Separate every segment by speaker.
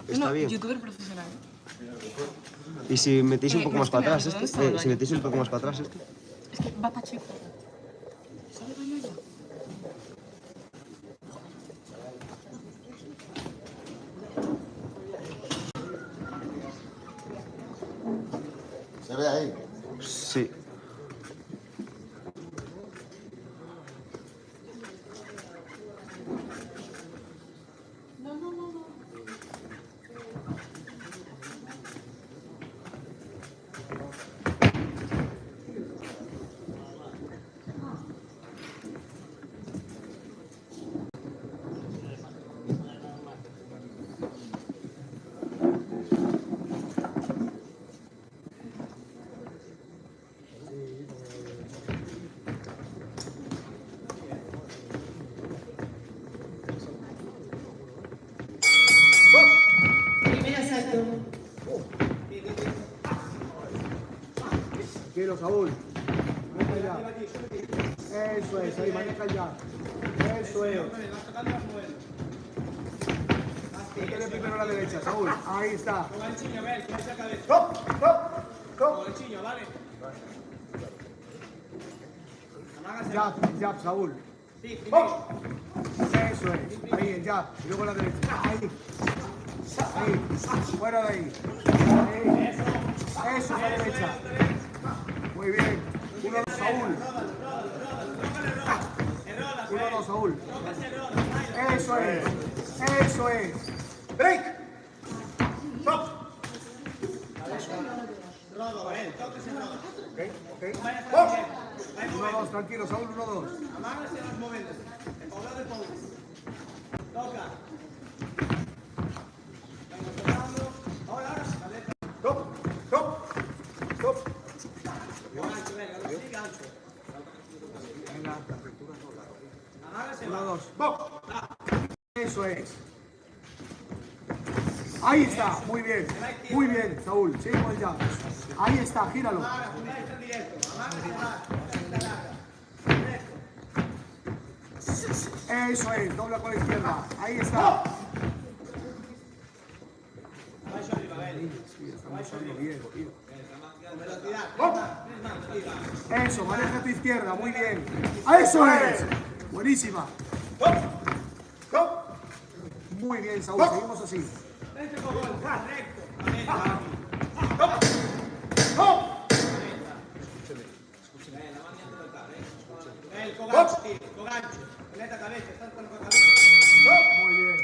Speaker 1: está bien.
Speaker 2: Youtuber profesional.
Speaker 1: Y si metéis un poco más para atrás este, si metéis un poco más para atrás este.
Speaker 2: Es que va Pacheco. ¿Sabe bañar ya?
Speaker 3: ¿Se ve ahí?
Speaker 1: Sí.
Speaker 4: Primer asalto.
Speaker 5: Quiero, Saúl. Maneja ya. Eso es, ahí, maneja ya. Eso es. Métele primero a la derecha, Saúl. Ahí está. ¡Stop! ¡Stop! ¡Stop! Jab, jab, Saúl. ¡Box! Eso es. Ahí, el jab. Y luego la derecha. Ahí. Ahí. Fuera de ahí. Ahí. Eso es la derecha. Muy bien. 1-2, Saúl. 1-2, Saúl. Eso es. Eso es. Break. Stop. Ok, ok. Box. 1-2, tranquilo, Saúl, 1-2. Stop, stop, stop. Venga, la apertura sola. 1-2, box. Eso es. Ahí está, muy bien, Saúl, seguimos ya. Ahí está, gíralo. Eso es, dobla con la izquierda. Ahí está. Sí, estamos usando bien, tío. Eso, maneja tu izquierda, muy bien. Eso es. Buenísima. Muy bien, Saúl, seguimos así. Muy bien.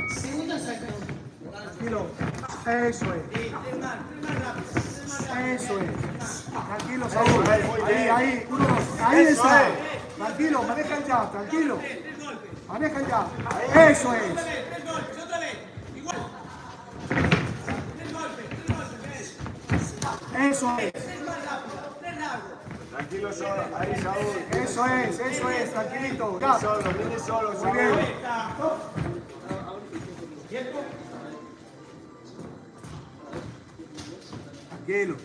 Speaker 4: Segundo asalto.
Speaker 5: Tranquilo. Eso es. Eso es. Tranquilo, Saúl. Ahí, 1-2. Ahí está. Tranquilo, maneja el jab, tranquilo. Maneja el jab. Eso es. Eso es.
Speaker 3: Tranquilo, solo. Ahí, Saúl.
Speaker 5: Eso es, tranquilito.
Speaker 3: Viene solo, viene solo,
Speaker 5: Muy
Speaker 3: Saúl.
Speaker 5: bien. Tranquilo.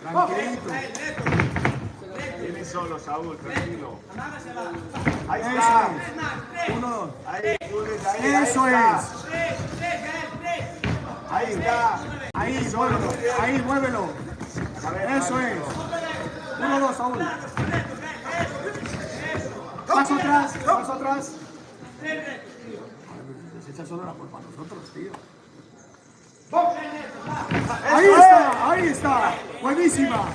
Speaker 5: Tranquilito.
Speaker 3: Viene solo, Saúl, tranquilo. Ahí
Speaker 5: Eso
Speaker 3: está.
Speaker 5: es. 1-2.
Speaker 3: Ahí, Jules, ahí,
Speaker 5: Eso
Speaker 3: ahí está.
Speaker 5: es.
Speaker 3: Ahí está.
Speaker 5: Ahí, muévelo. Ahí, muévelo.
Speaker 3: A ver,
Speaker 5: Eso
Speaker 3: ahí.
Speaker 5: es. 1-2, Saúl. Paso atrás, paso atrás. Se echa solo la culpa a nosotros, tío. Ahí está. Buenísima.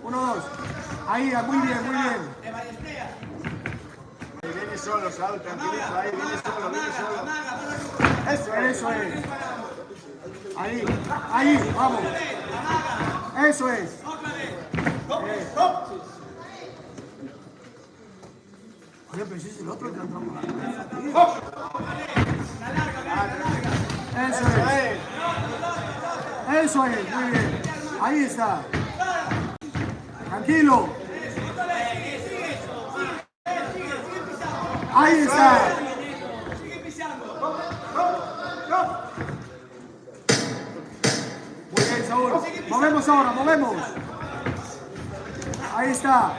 Speaker 5: 1-2. Ahí, muy bien, muy bien.
Speaker 3: Viene solo, Saúl, tranquilito, ahí, viene solo, viene solo.
Speaker 5: Eso es. Ahí, vamos. Eso es. Oye, pero ese es el otro que entramos a la cabeza, tío. Eso es, muy bien. Ahí está. Tranquilo. Ahí está. Muy bien, Saúl. Movemos ahora, movemos. Ahí está.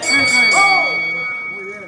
Speaker 5: Eso es. Muy bien.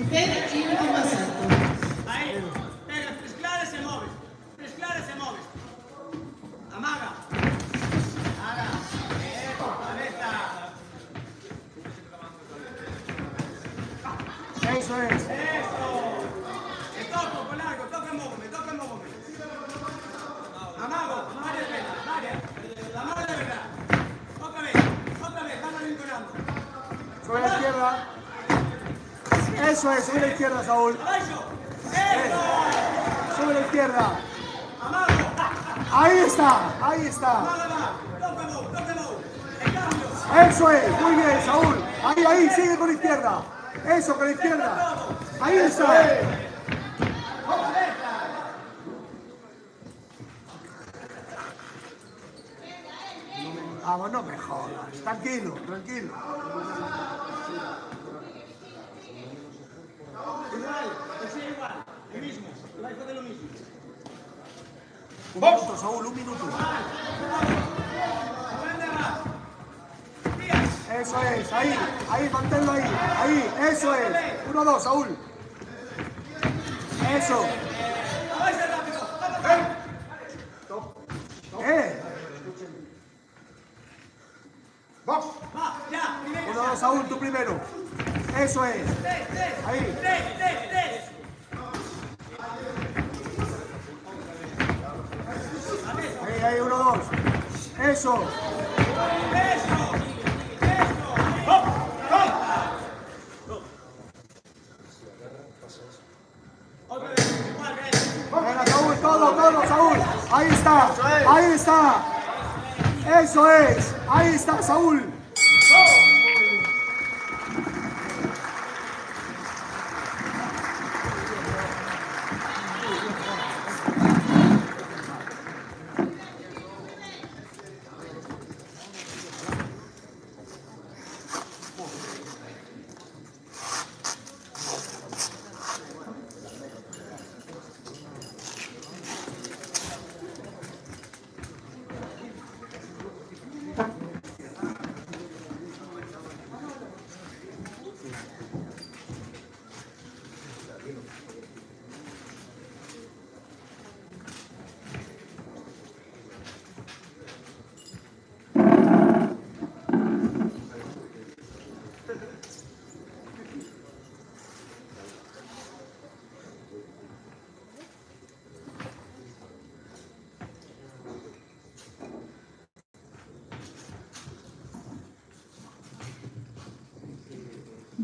Speaker 2: Espera, tira con más alto.
Speaker 4: Ahí, pega, tres claras se mueve. Tres claras se mueve. Amaga. Amaga. Cabeza.
Speaker 5: Eso es.
Speaker 4: Eso. Me toco, con largo, toca y móveme, toca y móveme. Amago, varias veces, varias. Amaga de verdad. Otra vez, van arrinconando.
Speaker 5: Sobre la izquierda. Eso es, sobre la izquierda, Saúl.
Speaker 4: Abajo. Eso.
Speaker 5: Sobre la izquierda.
Speaker 4: Amago.
Speaker 5: Ahí está, ahí está.
Speaker 4: Amaga va. Toca y móveme. El cambio.
Speaker 5: Eso es, muy bien, Saúl. Ahí, sigue con la izquierda. Eso, con la izquierda. Ahí está. Vamos, no me jodas. Tranquilo, tranquilo.
Speaker 4: Igual, el mismo. Va a hacer lo mismo.
Speaker 5: Un minuto, Saúl, un minuto. Eso es, ahí, manténlo ahí, eso es. 1-2, Saúl. Eso. Vamos. 1-2, Saúl, tú primero. Eso es. Ahí. Ahí, 1-2. Eso. Venga, Saúl, todo, Saúl. Ahí está. Eso es. Ahí está, Saúl.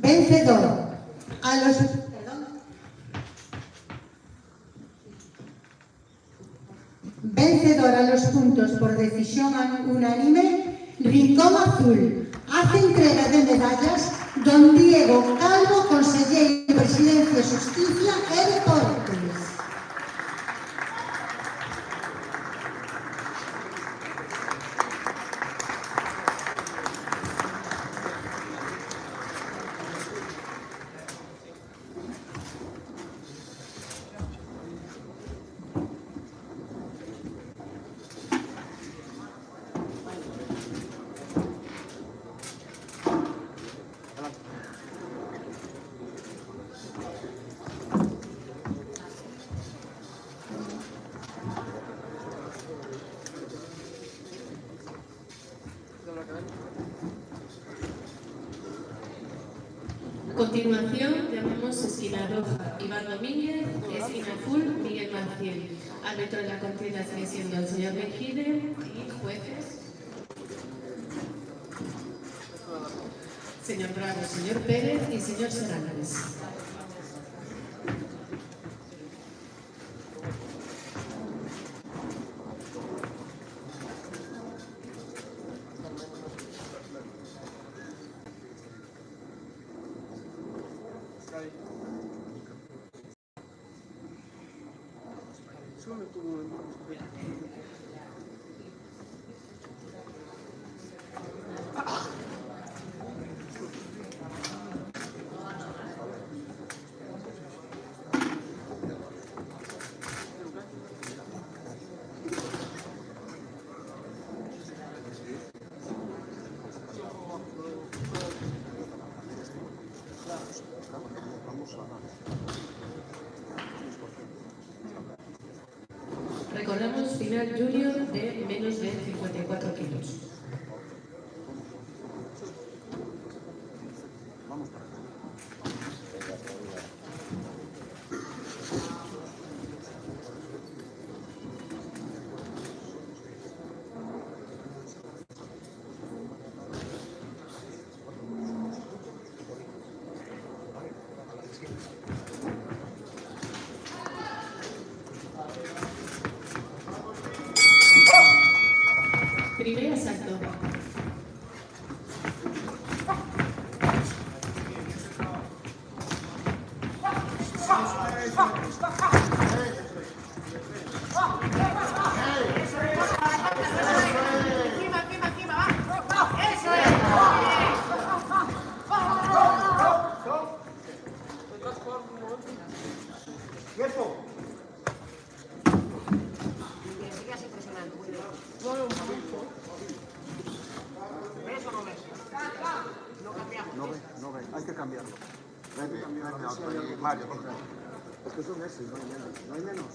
Speaker 6: Vencedor a los puntos por decisión unánime, Rincón Azul. Hace entrega de medallas don Diego Calvo, conselleiro de Presidencia, Xusticia e Deportes.
Speaker 7: A continuación, llamamos esquina roja Iván Domínguez, esquina azul Miguel Maciel. Árbitro de la contienda sigue siendo el señor Mejide y jueces. Señor Bravo, señor Pérez y señor Serranones. Recordamos final junior de menos de 54 kilos. Primer asalto.
Speaker 5: No ve, hay que cambiarlo. Mario, es que son esos, no hay menos.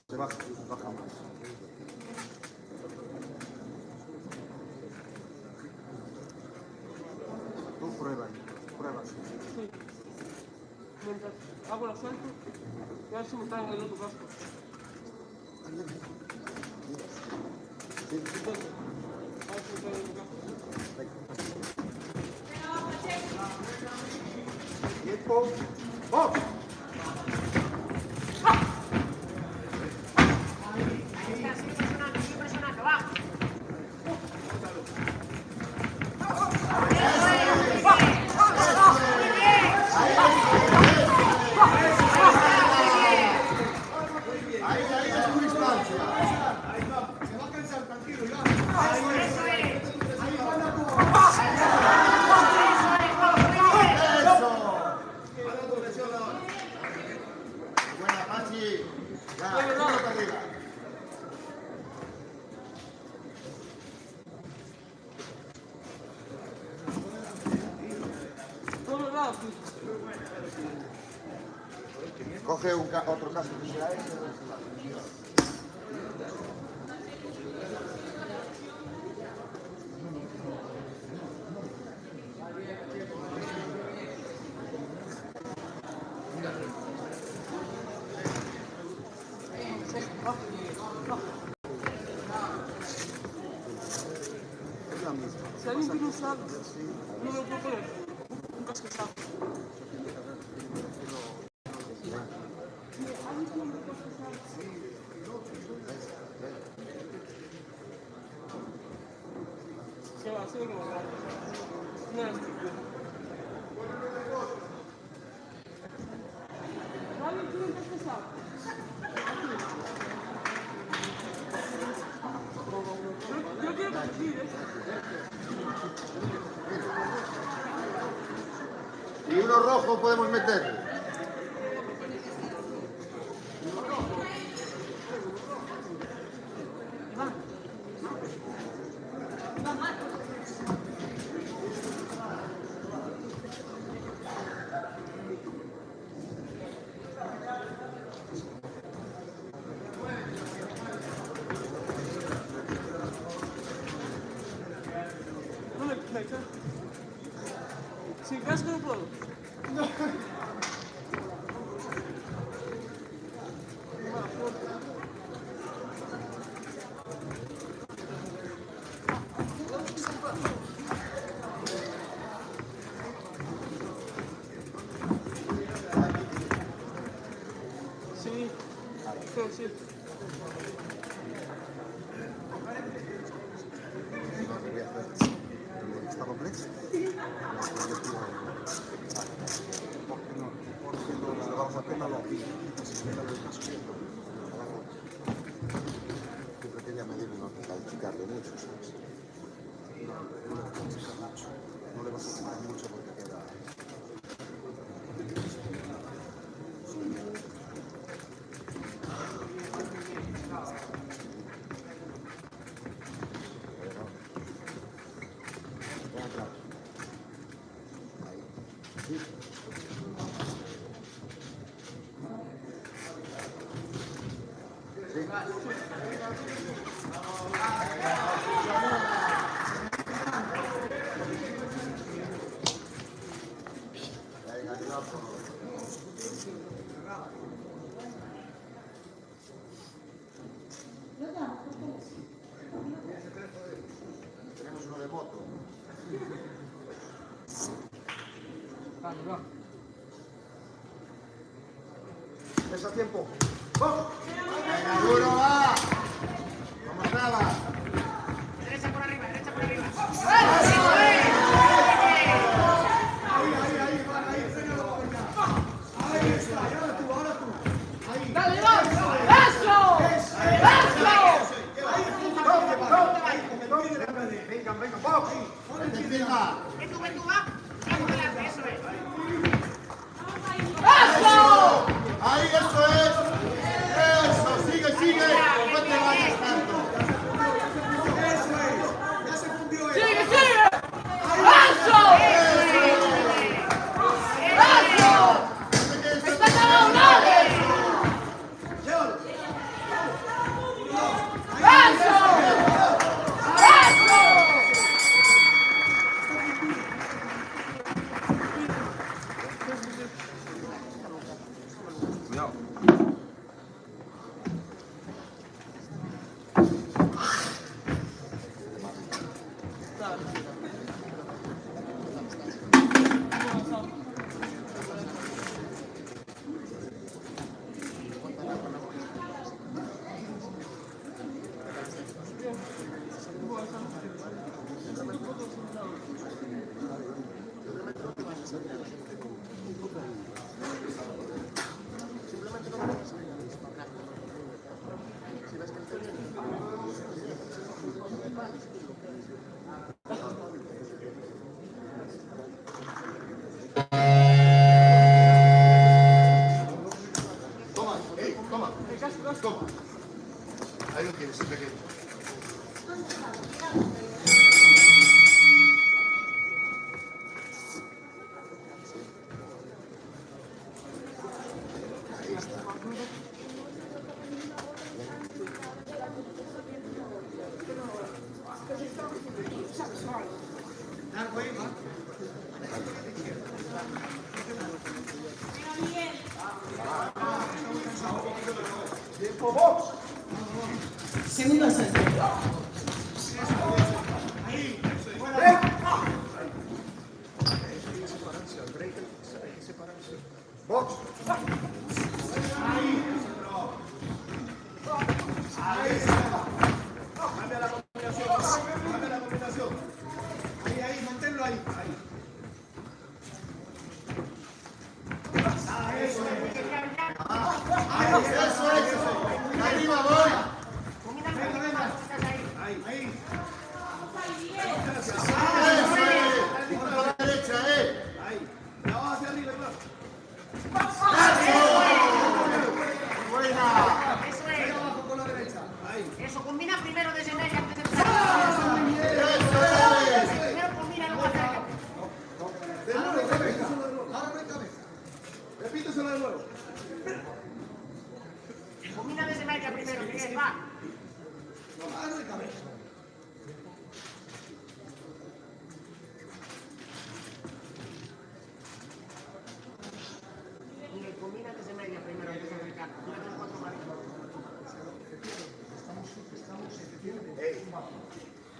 Speaker 5: Se baja más. Tú pruebas.
Speaker 8: Sí. Mientras hago el asalto, voy a ver si me traen el otro casco.
Speaker 5: Tiempo. ¡Vos! Ahí
Speaker 8: aquí.
Speaker 3: Coge otro casco que sea ese.
Speaker 8: Si alguien quiere usar, no me puedo poner un casco usado. ¿Qué va? Sí, que va. No es estúpido. ¿Alguien quiere un casco usado? Yo quiero competir,
Speaker 3: Y uno rojo podemos meter.
Speaker 8: No me echa. Sin casco no puedo. Sí, sí.
Speaker 3: ¿Está complejo? Porque no vamos a pegarlo aquí. Siempre quería medirle, no calificarle mucho. No le vas a quitar mucho porque queda. Tenemos uno de moto. ¿Es a tiempo? ¡Vamos! ¡Venga, duro, va! ¡Vamos, nada!
Speaker 4: Derecha por arriba, derecha por arriba.
Speaker 5: Ahí está, y ahora tú, ahora tú. Ahí.
Speaker 8: ¡Dale, Iván! ¡Eso!
Speaker 3: Venga, venga, vamos. Vente encima.
Speaker 4: Ven tú, va. Vamos adelante, eso es.
Speaker 8: ¡Eso!
Speaker 3: Ahí, eso es. Eso, sigue, sigue. No te vayas tanto.
Speaker 5: Eso es. Ya se fundió él.
Speaker 8: ¡Sigue, sigue! ¡Eso! ¡Eso! ¡Está acabado, nadie!
Speaker 5: Llévalo.
Speaker 8: ¡Eso! ¡Eso!
Speaker 1: Cuidado.
Speaker 3: Toma, toma. Toma. Ahí lo tienes, el pequeño.
Speaker 5: Tiempo, box.
Speaker 7: Segundo asalto.
Speaker 5: Box.
Speaker 3: Cambia la combinación. Ahí, manténlo ahí. Eso es. Arriba voy. Ahí. Eso es. Por la derecha, Ahí. La vas hacia arriba, claro. Buena.
Speaker 2: Eso es.
Speaker 3: Abajo con la derecha. Ahí.
Speaker 2: Eso, combina primero desde medio antes de
Speaker 3: Eso es.
Speaker 2: Primero combina y luego ataca.
Speaker 3: De nuevo, repítaselo de nuevo. Ahora no hay cabeza. Repíteselo de nuevo.
Speaker 2: Combina desde medio primero, Miguel, va.
Speaker 3: Ahora no hay cabeza.
Speaker 2: Miguel, combina desde medio primero antes de atacar. Mira los 4 manos.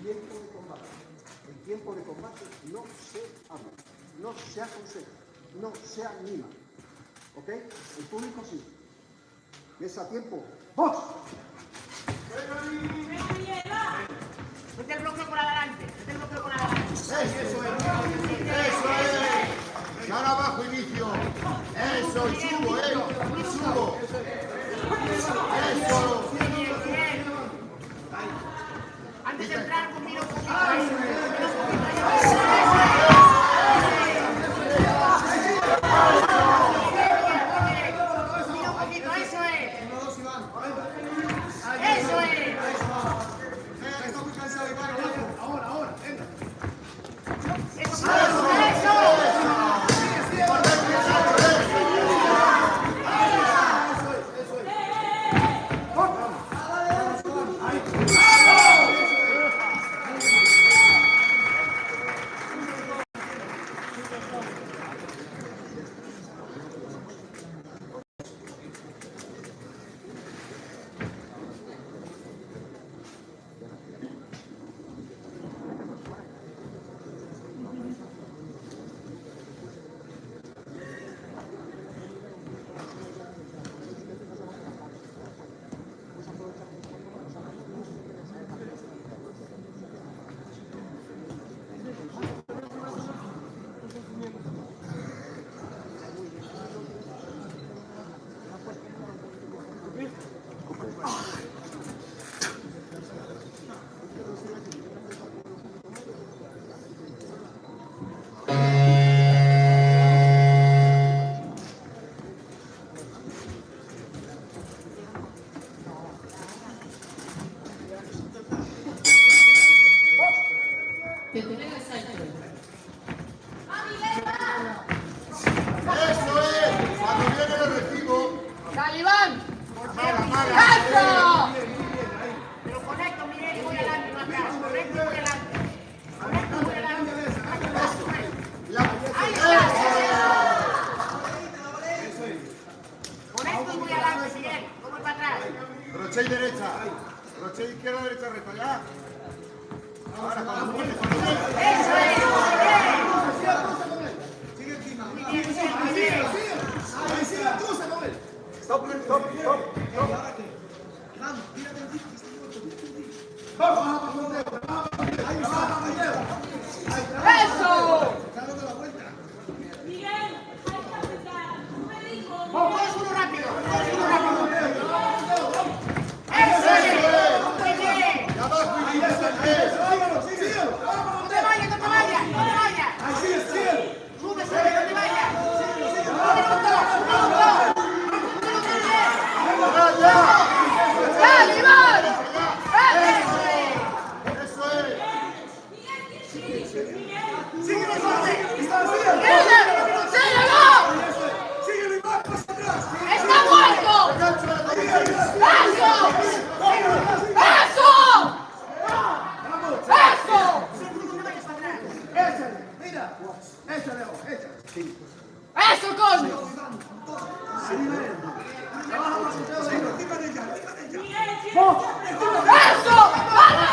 Speaker 5: Tiempo de combate. El tiempo de combate no se habla, no se aconseja, no se anima. ¿Ok? El público sí. Mesa, tiempo. ¡Box!
Speaker 2: Mete el bloqueo por adelante.
Speaker 3: Eso es. Y ahora abajo inicio. Eso, y subo, subo. Eso.
Speaker 2: Antes de entrar, combina un poquito. Eso es.
Speaker 3: Está muy cansado, Iván. Ahora, venga.
Speaker 7: Tercer asalto.
Speaker 3: Eso es. Cuando viene el recibo.
Speaker 2: ¡Talibán!
Speaker 3: ¡Eso!
Speaker 2: Pero conecto, Miguel, y voy adelante, no atrás. Conecto y voy adelante. Conecto y voy adelante. Ahí está. Conecto y voy adelante, Miguel. No voy para atrás.
Speaker 3: Crochet derecha. Crochet izquierda, derecha, recta. Ya. Ahora, cuando viene.
Speaker 2: ¡Eso es!
Speaker 3: Sigue encima.
Speaker 2: Muy bien, muy bien.
Speaker 3: Ahí sigue la cruza con él.
Speaker 5: Stop.
Speaker 3: ¿Ahora qué? Iván, tírate el disco. Baja para el dedo. Ahí baja para el dedo.
Speaker 2: ¡Eso!
Speaker 3: Dale la vuelta.
Speaker 2: Vamos, uno rápido. ¡Eso es! Muy bien.
Speaker 3: Y abajo inicia. Vámonos, síguelo.
Speaker 2: No te vayas, no te vayas, no te vayas.
Speaker 3: Ahí sigue, síguelo.
Speaker 2: Sube, no te vayas. Uno, dos. ¡Eso, coño! ¡Eso! ¡Vale!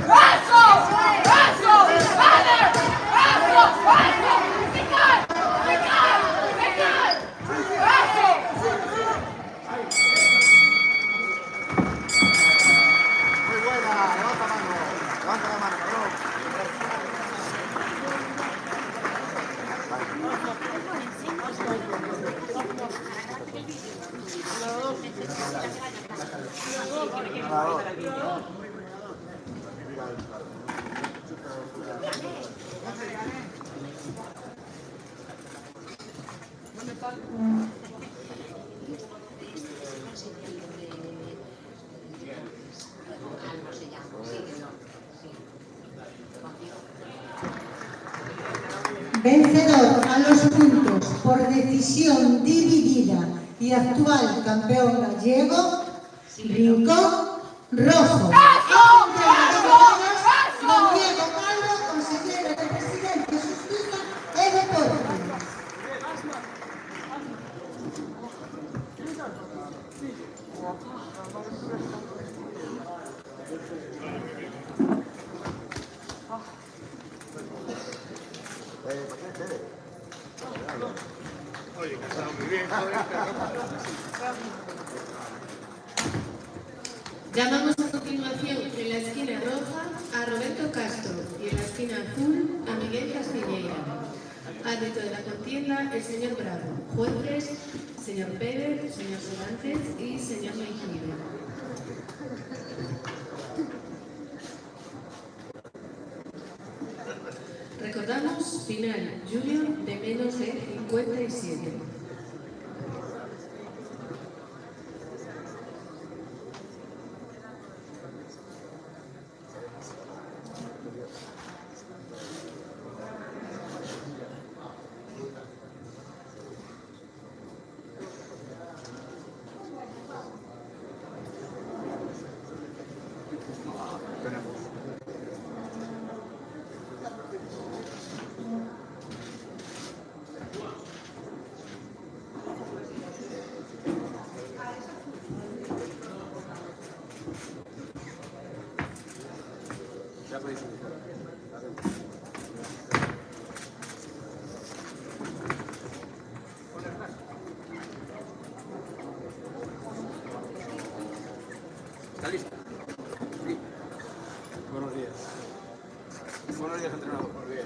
Speaker 2: ¡Eso! ¡Eso! ¡Vale! ¡Eso! ¡Eso! ¡Me cae! ¡Me cae! ¡Me cae! ¡Eso!
Speaker 3: Muy buena, levanta la mano, cabrón.
Speaker 6: Vencedor a los puntos por decisión dividida y actual campeón gallego, Rincón Rojo. Don Diego Calvo, consejero de Presidencia, Justicia e Deportes.
Speaker 7: Llamamos a continuación en la esquina roja a Roberto Castro y en la esquina azul a Miguel Castiñeira. Árbitro de la contienda, el señor Bravo. Jueces, señor Pérez, señor Solantes y señor Mejide. Recordamos, final, junior de menos de 57.
Speaker 4: ¿Está lista? Sí. Buenos días. Buenos días, entrenador. Buenos días.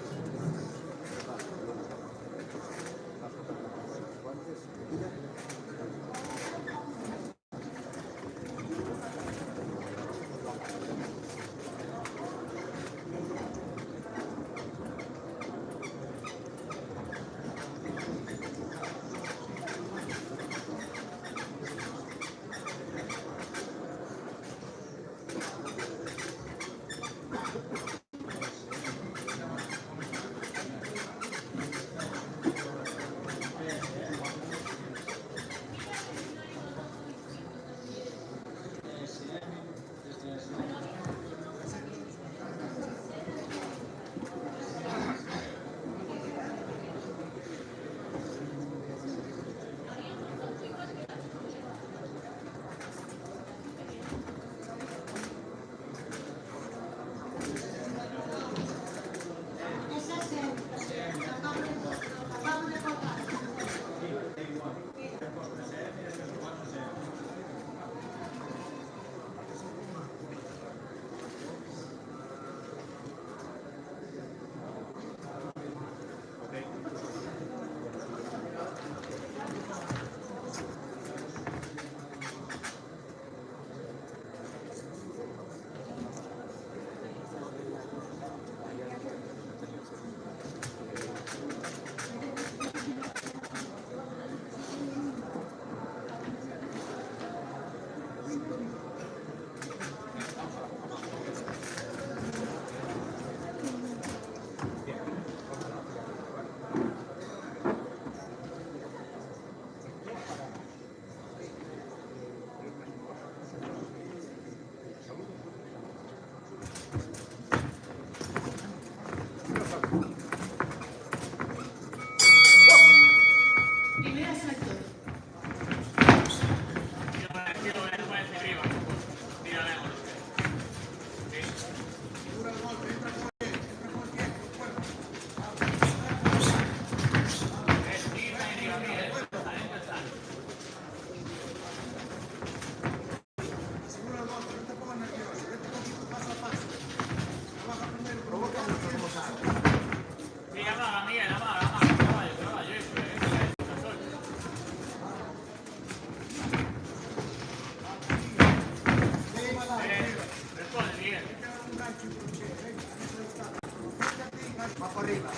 Speaker 5: Más por arriba.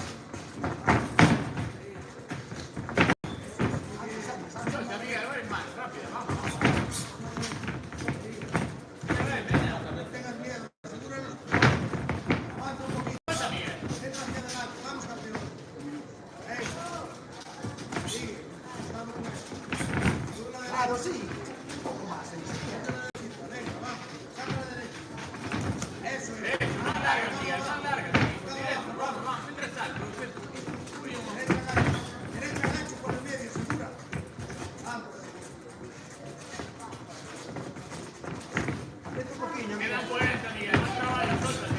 Speaker 5: Tengas miedo, asegúralo. Avanza un poquito. Entra hacia adelante. Vamos, campeón. Sigue. Vamos con eso. Claro, sí. Un poco más. Venga, vamos. Saca la derecha. Eso es. Más larga, tía. Más larga. Vamos. Derecha gancho por el medio, segura. Vamos. Vete un poquillo. Queda puerta, tía. No trabaja, suéltate.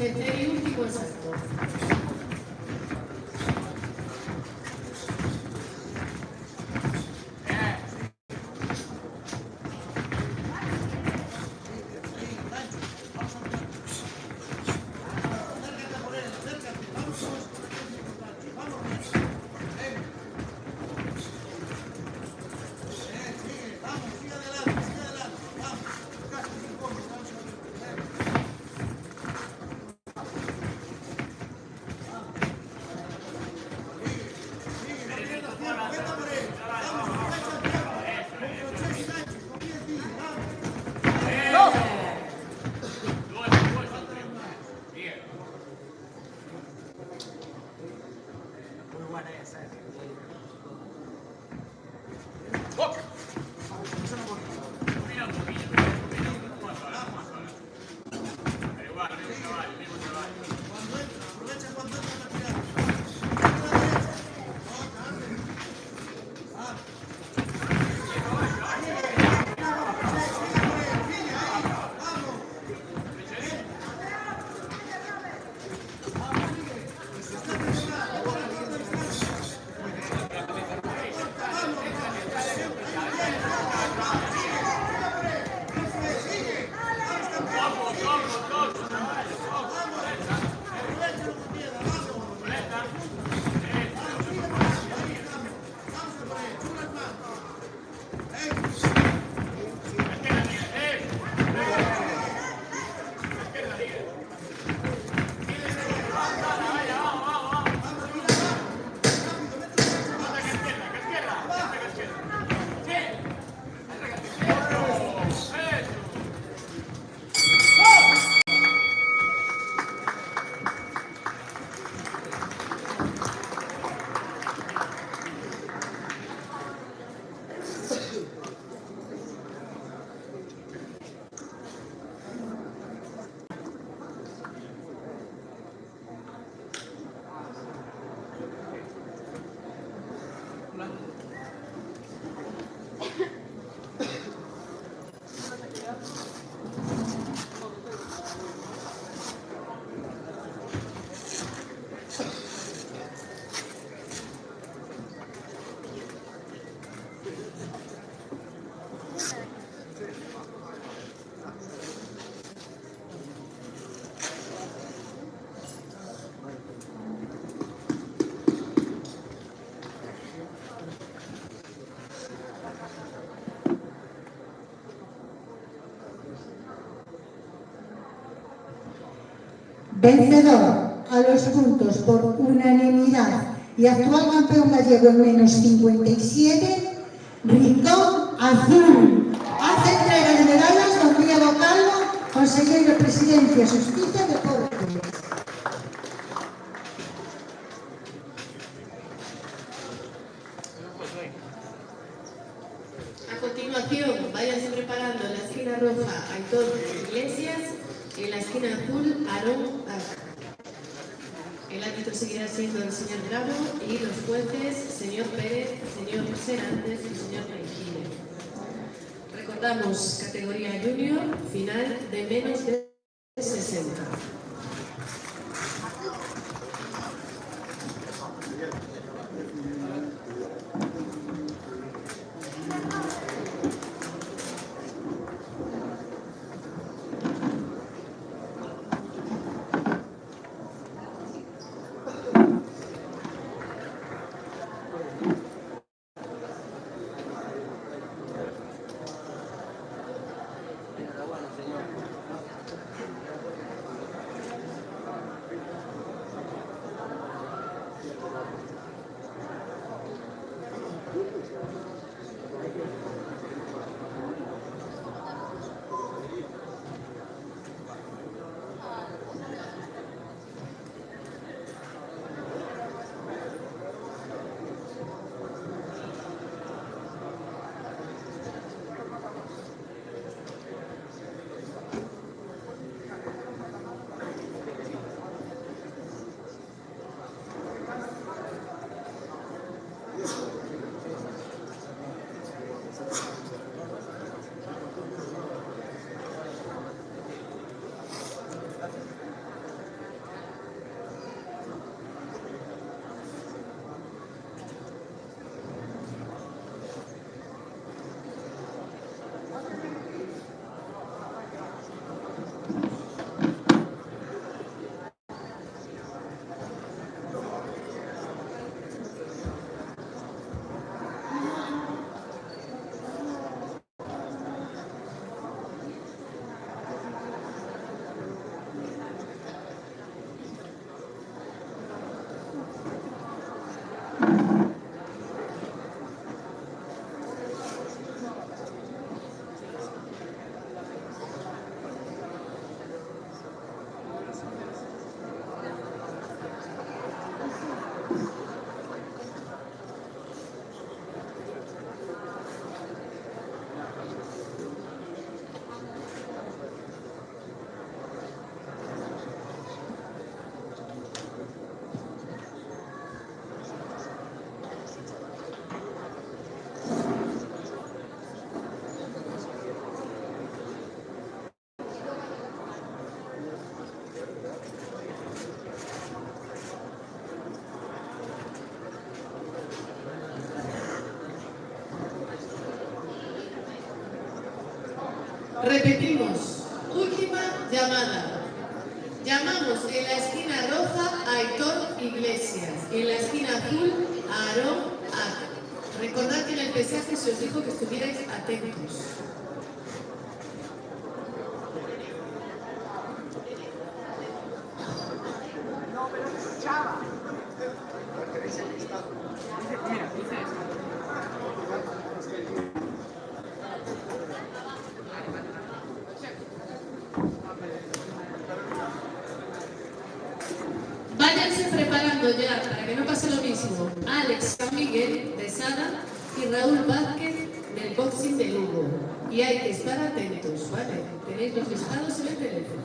Speaker 7: Tercer y último salto.
Speaker 6: Vencedor a los puntos por unanimidad y actual campeón gallego en menos 57, Rincón Azul. Hace entrega de medallas don Diego Calvo, consejero de Presidencia, Justicia y Deportes.
Speaker 7: A continuación, váyanse preparando en la esquina roja Aitor Iglesias y en la esquina azul Aarón Arca. El árbitro seguirá siendo el señor Bravo y los jueces señor Pérez, señor Serantes y señor Mejía. Recordamos categoría junior, final de menos de 60. Repetimos, última llamada. Llamamos en la esquina roja a Aitor Iglesias y en la esquina azul a Aarón A. Recordad que en el pesaje se os dijo que estuvierais atentos.
Speaker 2: No, pero se escuchaba.
Speaker 7: Váyanse preparando ya para que no pase lo mismo. Alex San Miguel de Sada y Raúl Vázquez del Boxing de Lugo. Y hay que estar atentos, ¿vale? Tenéis los listados en el teléfono.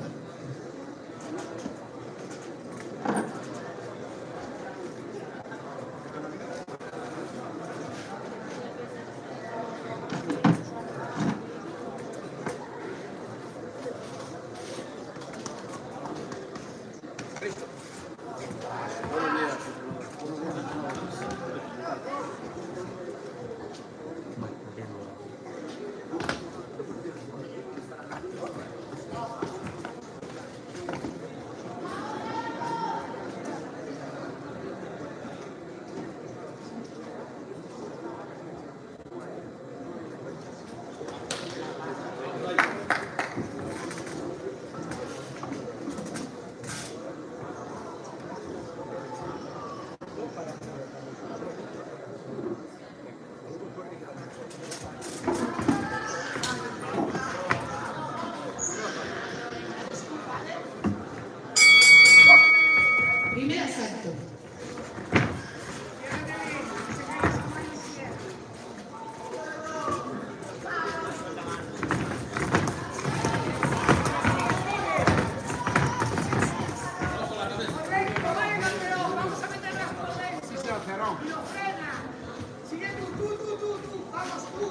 Speaker 7: Primer asalto.
Speaker 2: Correcto, vale, campeón. Vamos a meterlas por dentro.
Speaker 5: Sí, señor Cerón.
Speaker 2: Y lo frena. Sigue tú. Vamos, tú.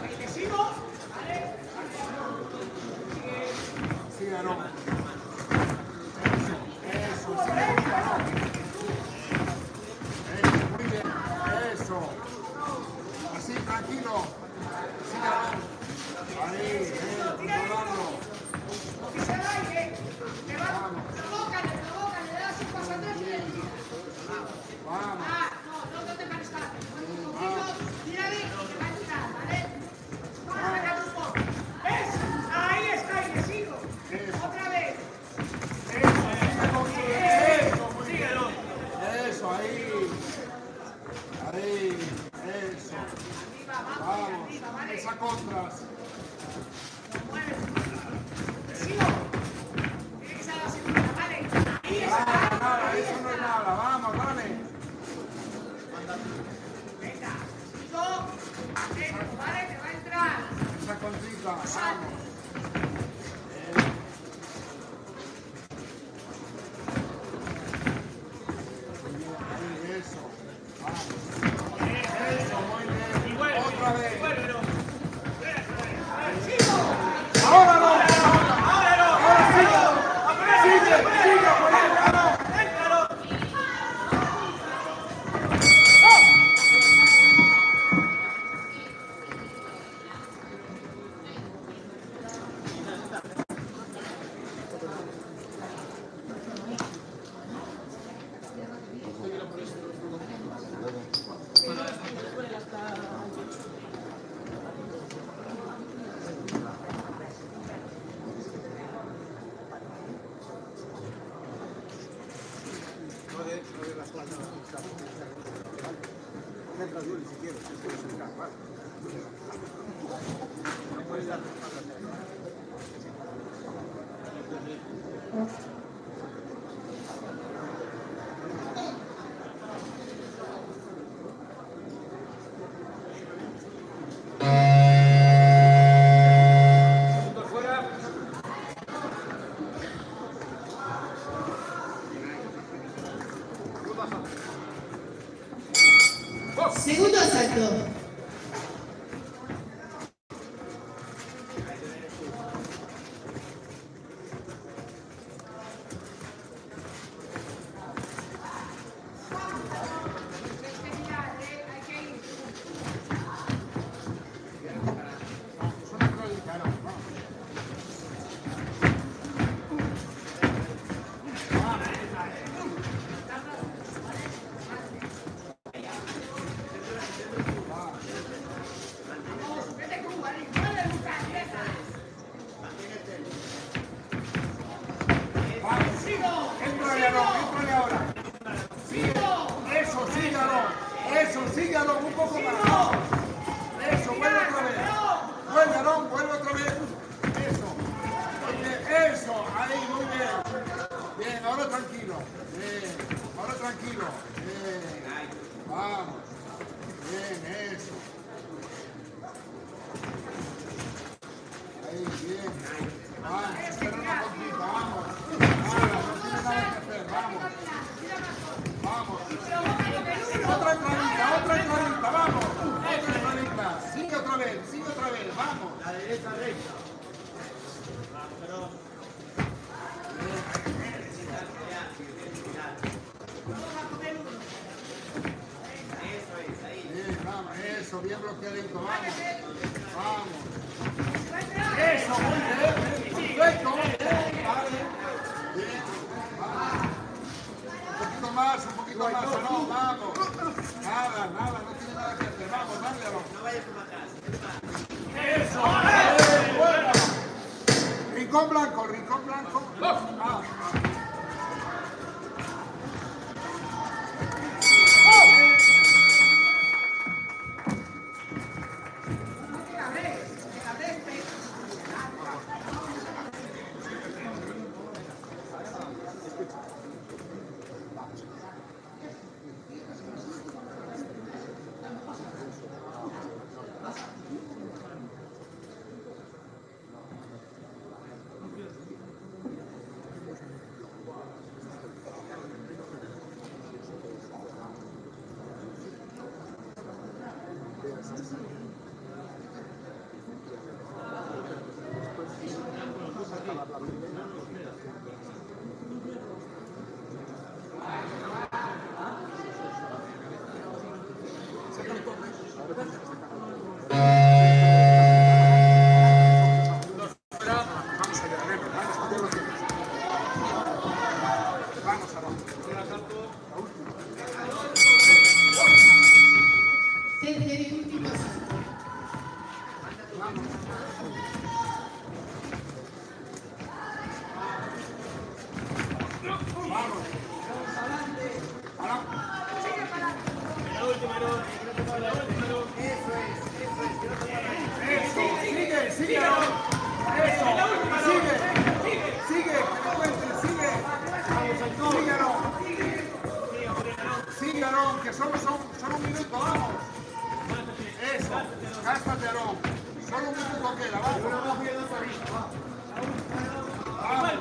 Speaker 2: Ahí te sigo. Vale.
Speaker 5: Sí, Aarón. Eso, sí, muy bien. Eso. Así, tranquilo. Sí, Aarón. Ahí, controlando.
Speaker 2: Oficial aire. Te va. Provoca, le das un paso atrás y le tiras.
Speaker 5: Vamos.
Speaker 2: Ah, no te pares para un poquito. Tírale y te va a entrar, ¿vale? Vamos a sacar un poco. ¿Ves? Ahí está, y le sigo. Otra vez.
Speaker 5: Eso, ahí. Ahí, eso. Vamos. Esa contras.
Speaker 2: Sigo. Tiene que ser la segunda, ¿vale? Ahí está.
Speaker 5: Nada, eso no es nada. Vamos, dale.
Speaker 2: Venga. Sigo. Atento, ¿vale? Te va a entrar.
Speaker 5: Esa contrita. Vamos. Ahí, eso. Vamos. Eso, muy bien. Otra vez. Ahora no. Ahora sí. Sigue, por ahí.
Speaker 7: Segundo asalto.
Speaker 5: sigue Aarón, un poco más. Eso, vuelve otra vez. Vuelve Aarón, vuelve otra vez. Eso. Muy bien, eso, ahí, muy bien. Bien, ahora tranquilo. Bien, ahora tranquilo. Bien. Vamos. Bien, eso. Ahí, bien. Vamos, espera una poquito, vamos. Ahora, no tiene nada que hacer, vamos. Vamos. Otra entradita, vamos. Otra entradita. Sigue otra vez, vamos. La derecha, recta. Bien, vamos, eso, bien bloqueadito, vamos. Vamos. Eso, muy bien, perfecto. Vale. Bien, vamos. Un poquito más, no, vamos. Nada, no tiene nada que hacer. Vamos, dale, no vayas a matar. Eso, bueno. Rincón blanco. Ah.
Speaker 7: Tercer y último salto.
Speaker 5: Sigue, Aarón. Eso, sigue, que no cuentes, sigue. Sigue, Aarón, que solo son un minuto, vamos. Eso, gástate, Aarón. Solo un minuto queda, vamos. Vamos.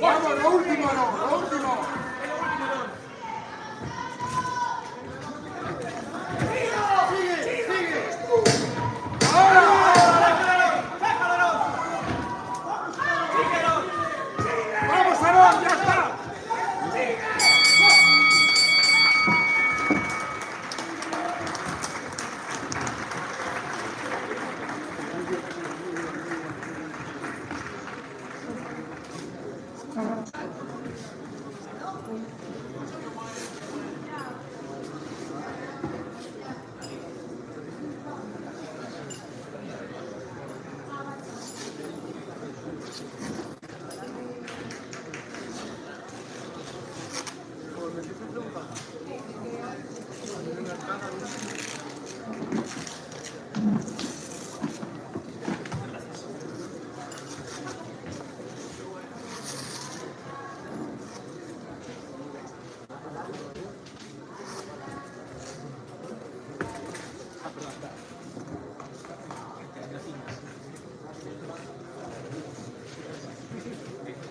Speaker 5: Vamos, lo último, lo último. Sigue. Ahora. Vamos, Aarón, ya está.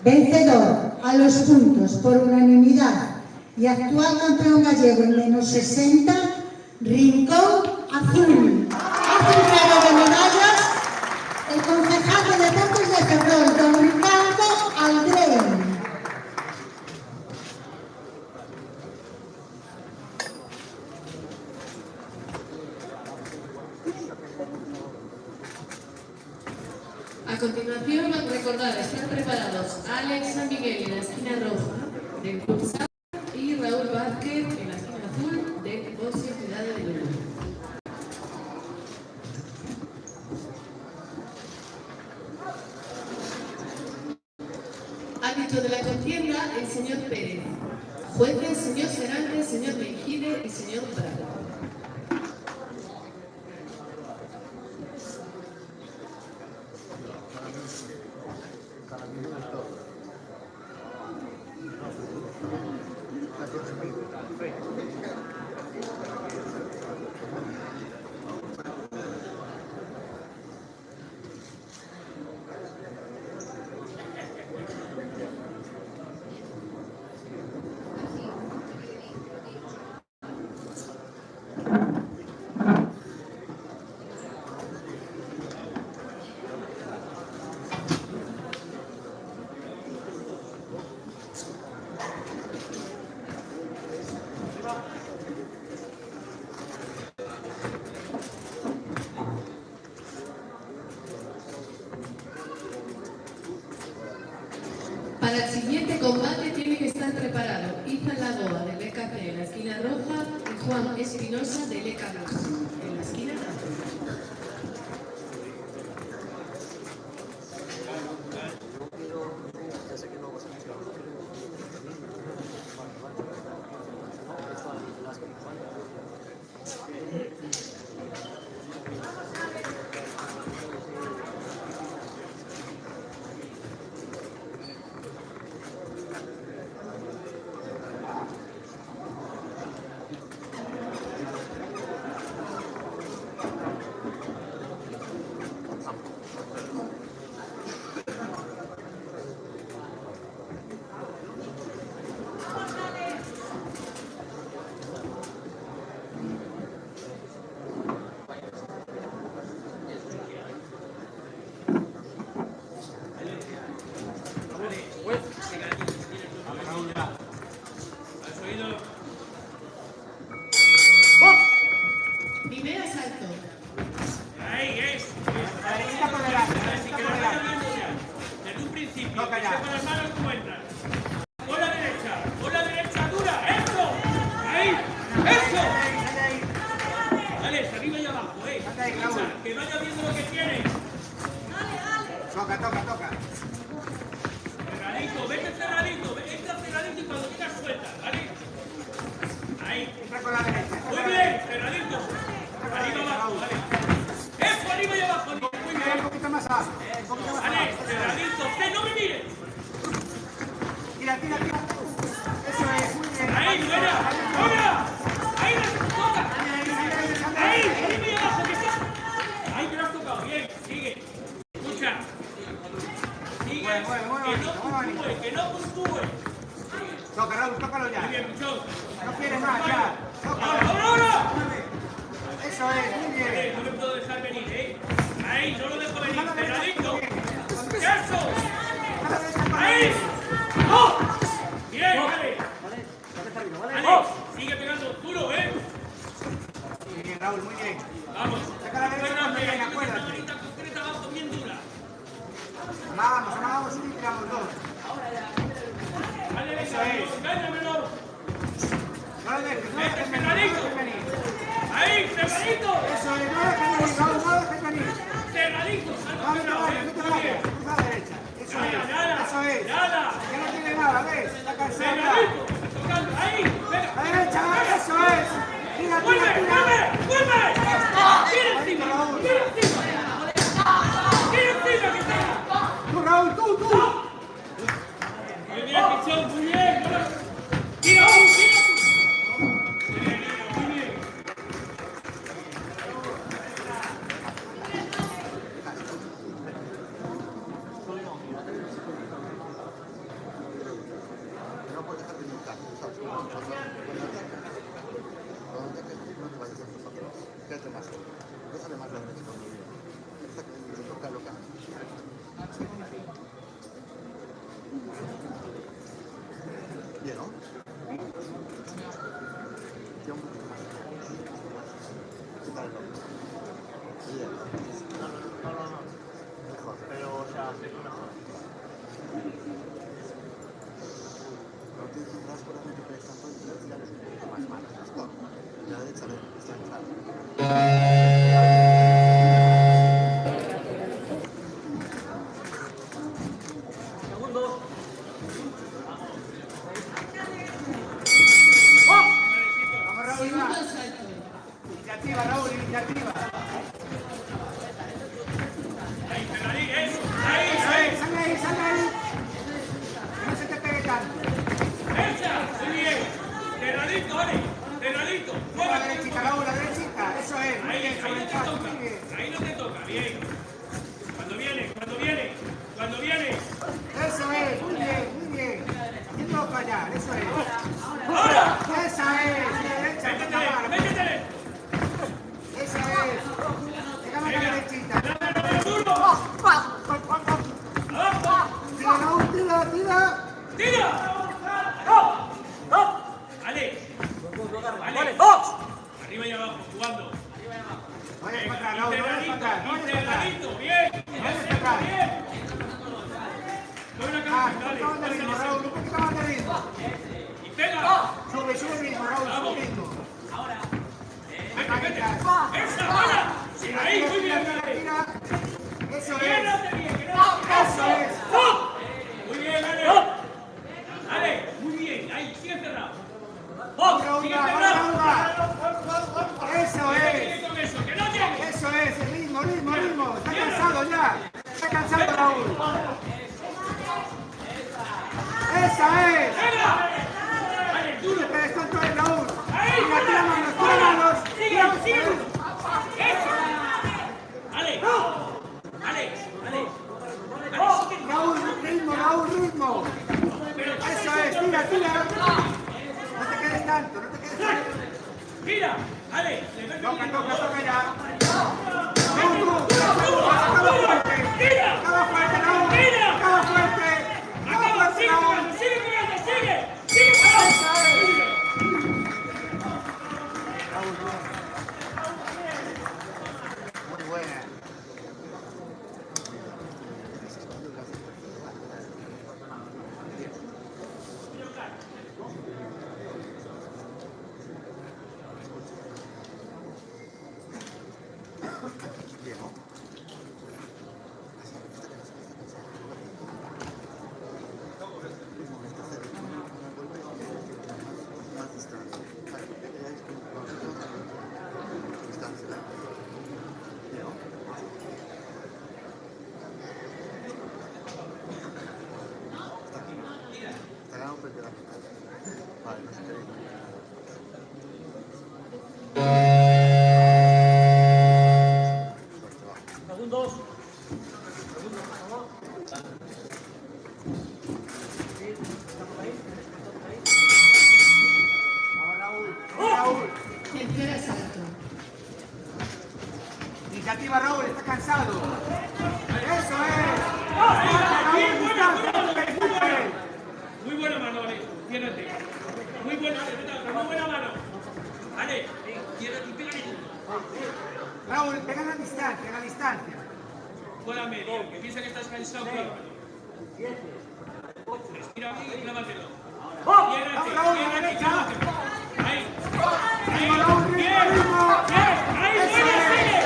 Speaker 6: Vencedor a los puntos por unanimidad y actual campeón gallego en menos 60, Rincón Azul. Hace entrega de medallas el concejal de Deportes de Ferrol, don Ricardo Aldrén.
Speaker 7: A continuación, recordar, están preparados Alex San Miguel en la esquina roja del Club Sal y Raúl Vázquez en la esquina azul del Boxe Ciudad de Lugo. Árbitro de la contienda, el señor Pérez. Jueces, señor Serantes, señor Mejide y señor Bravo. Para el siguiente combate tiene que estar preparado Ethan Lagoa del EKC en la esquina roja y Juan Espinosa del EKC en la esquina azul. Primer asalto.
Speaker 2: Ahí es. Desde un principio, que sepa las manos cómo entran. Por la derecha dura. ¡Eso! ¡Ahí! ¡Eso! Dale, arriba y abajo, Escucha, que vaya viendo lo que tiene.
Speaker 5: Toca.
Speaker 2: Cerradito, vete cerradito. Entra cerradito y cuando quieras suelta, ¿vale? Ahí.
Speaker 5: Entra con la derecha.
Speaker 2: Muy bien, cerradito. Arriba y abajo, ¿vale? Eso, arriba y abajo. Muy bien.
Speaker 5: Un poquito más abajo.
Speaker 2: Vale, cerradito. ¡No me mires!
Speaker 5: Tira. Eso es, muy bien.
Speaker 2: ¡Ahí, buena! ¡Buena! ¡Ahí, toca! ¡Ahí! ¡Arriba y abajo, que está! ¡Ahí, te lo has tocado! Bien, sigue. Escucha. Sigue.
Speaker 5: Mueve.
Speaker 2: Que no puntúe.
Speaker 5: Toca, Raúl, tócalo ya.
Speaker 2: Muy bien, muchachos.
Speaker 5: No quieres más, ya.
Speaker 2: ¡Ahora!
Speaker 5: Eso es, muy bien.
Speaker 2: No me puedo dejar venir, Ahí, no lo dejo venir. Cerradito. ¡Eso! ¡Ahí! ¡Oh! Bien, vale. Vale, sigue pegando duro,
Speaker 5: Muy bien, Raúl, muy bien.
Speaker 2: Vamos.
Speaker 5: Saca la derecha muy bien, acuérdate.
Speaker 2: Una concreta abajo bien dura.
Speaker 5: Amagamos y tiramos dos.
Speaker 2: Vale,
Speaker 5: Eso es.
Speaker 2: engáñamelo.
Speaker 5: No lo dejes venir,
Speaker 2: Cerradito. Ahí, cerradito.
Speaker 5: Eso es, no lo dejes venir, Raúl, no lo dejes venir.
Speaker 2: Cerradito.
Speaker 5: No te vayas, cruza a la derecha. Eso es.
Speaker 2: Nada.
Speaker 5: Que no tiene nada, ¿ves? Está cansado ya.
Speaker 2: Cerradito. Tocando. Ahí. Venga.
Speaker 5: A la derecha, eso es. Tira.
Speaker 2: ¡Vuelve! ¡Tira encima!
Speaker 5: Raúl.
Speaker 2: ¡Tira encima! Que está!
Speaker 5: Tú, Raúl, tú.
Speaker 2: Muy bien, Pichón, muy bien. ¡Tira tú! Muy bien.
Speaker 3: Déjale más la derecha cuando viene. Esta que le toca lo que hace. Bien, ¿no? Ya un poquito más. Dale, no. Bien. Mejor. Pero, o sea, mejor. No tienes que entrar por donde te prestan todo y te tiras un poquito más mal. Stop. La derecha está entrada.
Speaker 7: Segundo salto.
Speaker 5: Iniciativa, Raúl, iniciativa.
Speaker 2: Ahí, Ferrari, eso.
Speaker 5: Ahí, sale ahí, sale ahí. Que no se te pegue tanto.
Speaker 2: ¡Esa! Muy bien. Cerradito, vale. Cerradito.
Speaker 5: La derechita, Raúl, la derechita. Eso es. Muy bien, sobre
Speaker 2: Ahí
Speaker 5: el
Speaker 2: no te
Speaker 5: paso,
Speaker 2: toca.
Speaker 5: muy bien.
Speaker 2: Ahí no te toca. Bien. Cuando viene, cuando viene. Cuando viene.
Speaker 5: Eso es, muy bien, muy bien. Yendo para allá, eso es.
Speaker 2: ¡Ahora!
Speaker 5: Esa es, la derecha,
Speaker 2: ¡Métetele!
Speaker 5: esa
Speaker 2: ¡Métetele!
Speaker 5: es. Pégame la derechita.
Speaker 2: ¡Dame, dame, duro! ¡Abajo!
Speaker 5: Tira, Raúl, tira, tira.
Speaker 2: ¡Tira! ¡Ale! ¡Ale! Arriba y abajo, jugando.
Speaker 5: No vayas para atrás, Raúl, no vayas para atrás, no vayas para atrás.
Speaker 2: Cerradito, bien.
Speaker 5: vayas para atrás.
Speaker 2: Bien. Buena
Speaker 5: Ah,
Speaker 2: cabeza,
Speaker 5: un
Speaker 2: dale.
Speaker 5: poquito más de ritmo, Raúl, un poquito más de ritmo.
Speaker 2: Y pega.
Speaker 5: Sube el ritmo, Raúl, sube el ritmo.
Speaker 2: Vete, vete. ¡Esa, buena! Sí, ahí, muy bien,
Speaker 5: Tira,
Speaker 2: dale.
Speaker 5: tira. Eso es.
Speaker 2: Quédate bien, quédate bien.
Speaker 5: Eso es.
Speaker 2: Muy bien, dale. Dale, muy bien. Ahí, sigue cerrado.
Speaker 5: Raúl,
Speaker 2: Sigue
Speaker 5: va,
Speaker 2: cerrado.
Speaker 5: Raúl, va. Eso
Speaker 2: Que no
Speaker 5: es.
Speaker 2: llegue con eso, que no llegue.
Speaker 5: Eso es, el ritmo, ritmo, ritmo. Está cansado ya. Está cansado, Raúl. Esa es.
Speaker 2: ¡Venga! Dale,
Speaker 5: No
Speaker 2: duro.
Speaker 5: te pegues tanto ahí, Raúl.
Speaker 2: Ahí,
Speaker 5: Tira, tira manos, tira manos.
Speaker 2: Sigue, sigue. Eso. Dale. Dale, dale.
Speaker 5: Raúl, ritmo, Raúl, ritmo. Eso es, tira, tira. No te quedes tanto, no te quedes tanto.
Speaker 2: Mira, dale.
Speaker 5: Toca, toca, toca ya.
Speaker 2: Tira.
Speaker 5: Acaba fuerte, Raúl.
Speaker 2: Tira.
Speaker 5: Acaba fuerte. Acaba
Speaker 2: Acaba,
Speaker 5: fuerte,
Speaker 2: sigue
Speaker 5: Raúl.
Speaker 2: pegando, sigue pegando, sigue. Sigue pegando.
Speaker 5: Esa es. Muy buena. Bien, ¿no? Más distancia. Para que veáis que distancia. Bien, ¿no? Está aquí. Está ganando porque la vale, no se cree. Vamos, Raúl. Vamos, Raúl.
Speaker 7: Tercer asalto.
Speaker 5: Iniciativa, Raúl, está cansado. Eso es.
Speaker 2: Muy buena mano, Ale. Ciérrate. Muy buena, muy buena mano. Ale, ciérrate y pégale tú.
Speaker 5: Raúl, pega en la distancia, en la distancia.
Speaker 2: Buena media, que piensa que estás cansado, clávalo. Respira bien y clávatelo. Ciérrate,
Speaker 5: Raúl,
Speaker 2: ciérrate y
Speaker 5: derecha.
Speaker 2: clávatelo. Ahí. Ahí.
Speaker 5: Raúl, ritmo,
Speaker 2: Bien.
Speaker 5: ritmo.
Speaker 2: Bien. Ahí,
Speaker 5: Eso
Speaker 2: sigue,
Speaker 5: es.
Speaker 2: sigue.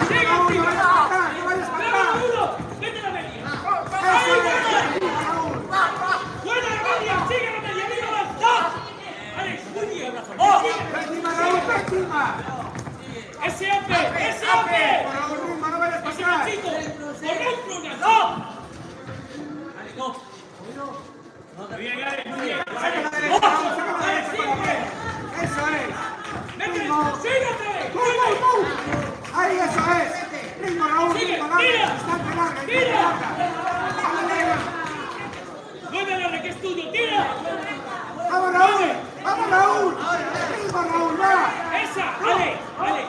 Speaker 2: Sigue,
Speaker 5: Raúl,
Speaker 2: sigue.
Speaker 5: no vayas para atrás, no vayas para
Speaker 2: Clávalo
Speaker 5: atrás.
Speaker 2: uno. Vete a la media.
Speaker 5: Eso
Speaker 2: Ahí,
Speaker 5: es.
Speaker 2: buena.
Speaker 5: Raúl.
Speaker 2: Buena la media. Sigue la media. Mira más. Ale, muy bien.
Speaker 5: Ve encima, Raúl, ve encima.
Speaker 2: Ese ape, ese ape.
Speaker 5: Raúl, ritmo, no vayas para
Speaker 2: Ese
Speaker 5: atrás.
Speaker 2: machito. Por una. ¡No! Ale, no. Muy bien, Ale, muy bien.
Speaker 5: Saca la derecha, Raúl, saca la derecha con la piel. Eso es.
Speaker 2: Vete,
Speaker 5: Ritmo.
Speaker 2: síguete.
Speaker 5: Ahí, eso es. Ritmo, Raúl,
Speaker 2: Sigue,
Speaker 5: ritmo, larga,
Speaker 2: tira.
Speaker 5: distancia larga,
Speaker 2: Tira.
Speaker 5: distancia larga. Sale,
Speaker 2: Mueve la que es tuyo, tira.
Speaker 5: vamos, Raúl. Vamos, Raúl. Ritmo, Raúl, va.
Speaker 2: Esa, Ale, Ale.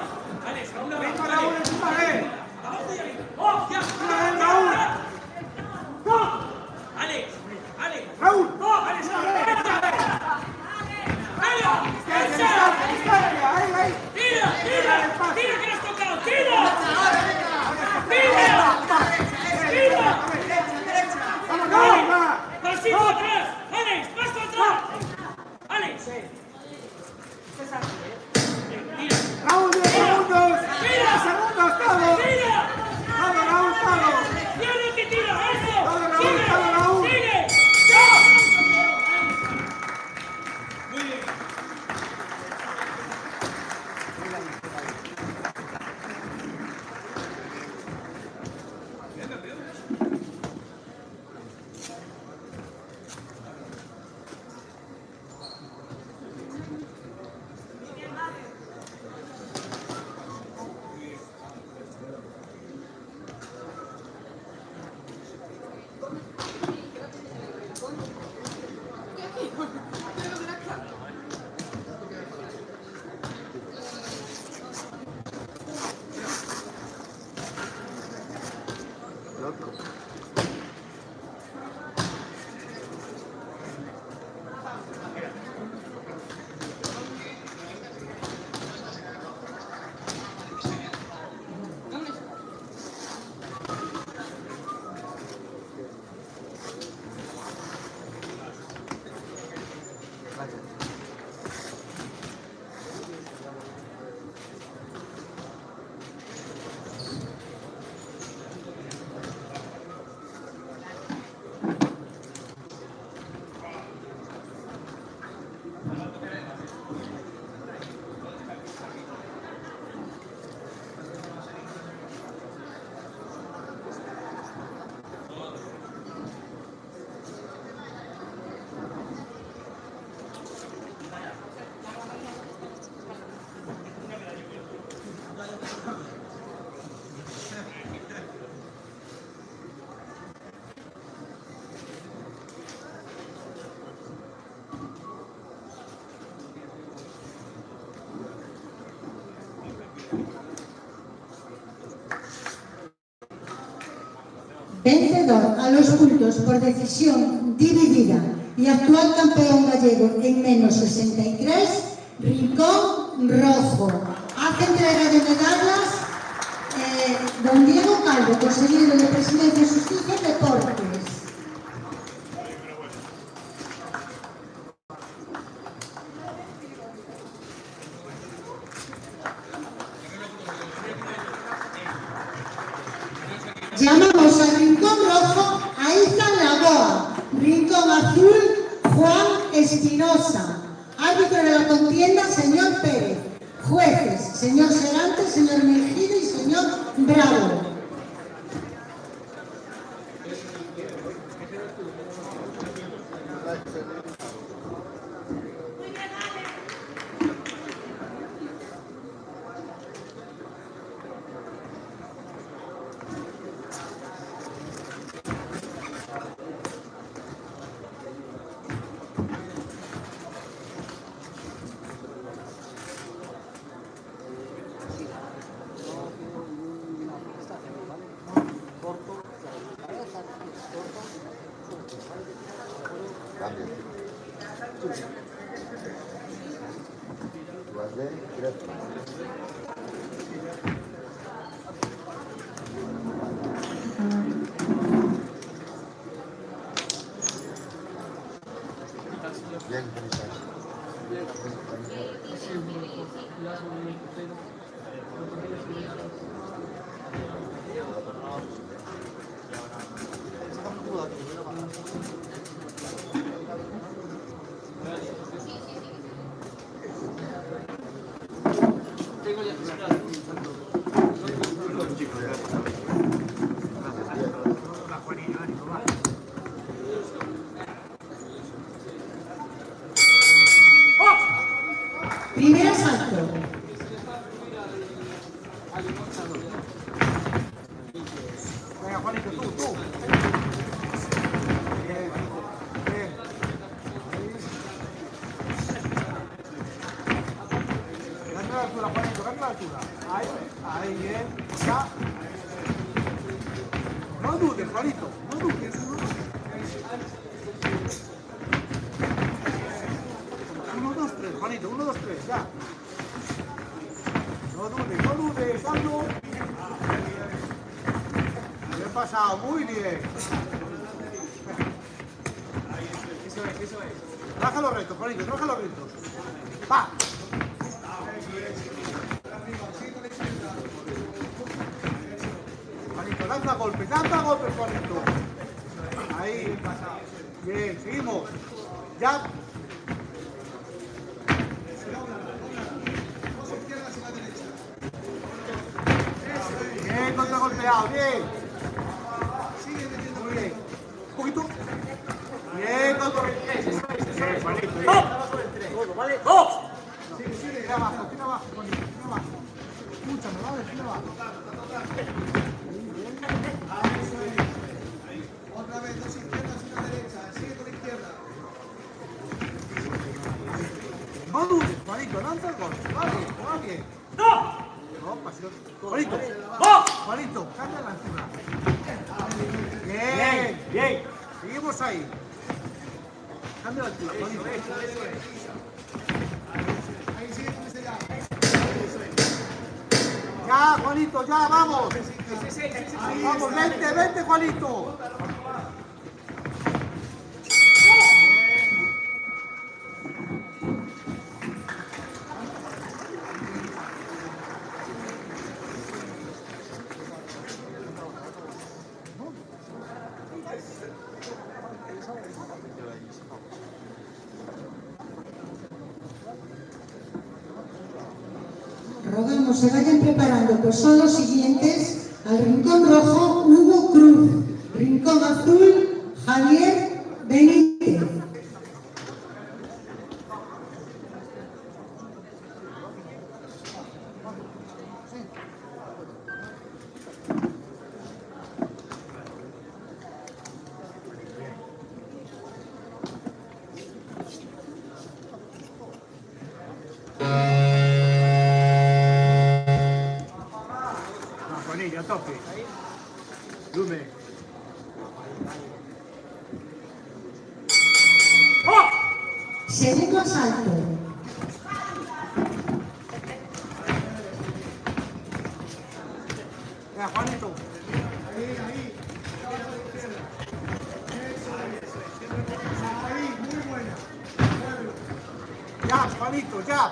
Speaker 6: Vencedor a los puntos por decisión dividida y actual campeón gallego en menos 63, Rincón Rojo. Hace entrega de medallas don Diego Calvo, consejero de Presidencia, Justicia y Deportes. Llamamos al Rincón Rojo a Izan Lagoa, Rincón Azul Juan Espinosa, árbitro de la contienda señor Pérez, jueces señor Serante, señor Mejide y señor Bravo. Primer asalto.
Speaker 5: Venga, Juanito, tú. Bien, bien. Cambia la altura, Juanito, cambia la altura. Ahí, bien. Ya. No dudes, Juanito, no dudes. 1, 2, 3, Juanito, 1, 2, 3, ya. No dudes, hazlo. Bien pasado, muy bien. Eso es. Trabaja los retos, Juanito, trabaja los retos. Va. Juanito, lanza golpes, Juanito. Ahí. Bien, seguimos. Ya. Bien, contragolpeado, bien. Muy bien. Un poquito. Bien, contragolpeado. Bien, Juanito.
Speaker 2: ¿Vale? ¡Dos!
Speaker 5: Sigue, tira abajo, Juanito, tira abajo. Escúchame, ¿vale? Tira abajo.
Speaker 3: Otra vez, dos izquierdas y una derecha. Sigue con la izquierda.
Speaker 5: No dudes, Juanito, lanza el golpe. Va bien.
Speaker 2: ¡No!
Speaker 5: No, pasión. Juanito,
Speaker 2: ¡Dos!
Speaker 5: Juanito, cambia la altura.
Speaker 2: Bien, bien.
Speaker 5: Seguimos ahí. Cambia la altura, Juanito.
Speaker 3: Ahí sigue con ese ya.
Speaker 5: Ya, Juanito, ya, vamos. Vamos, vente, Juanito.
Speaker 6: Rogamos se vayan preparando, pues son los siguientes: al Rincón Rojo, Hugo Cruz; Rincón Azul, Javier Benítez.
Speaker 5: toque. Lume.
Speaker 6: Segundo asalto.
Speaker 5: Venga, Juanito.
Speaker 3: Ahí, muy buena.
Speaker 5: Ya, Juanito, ya.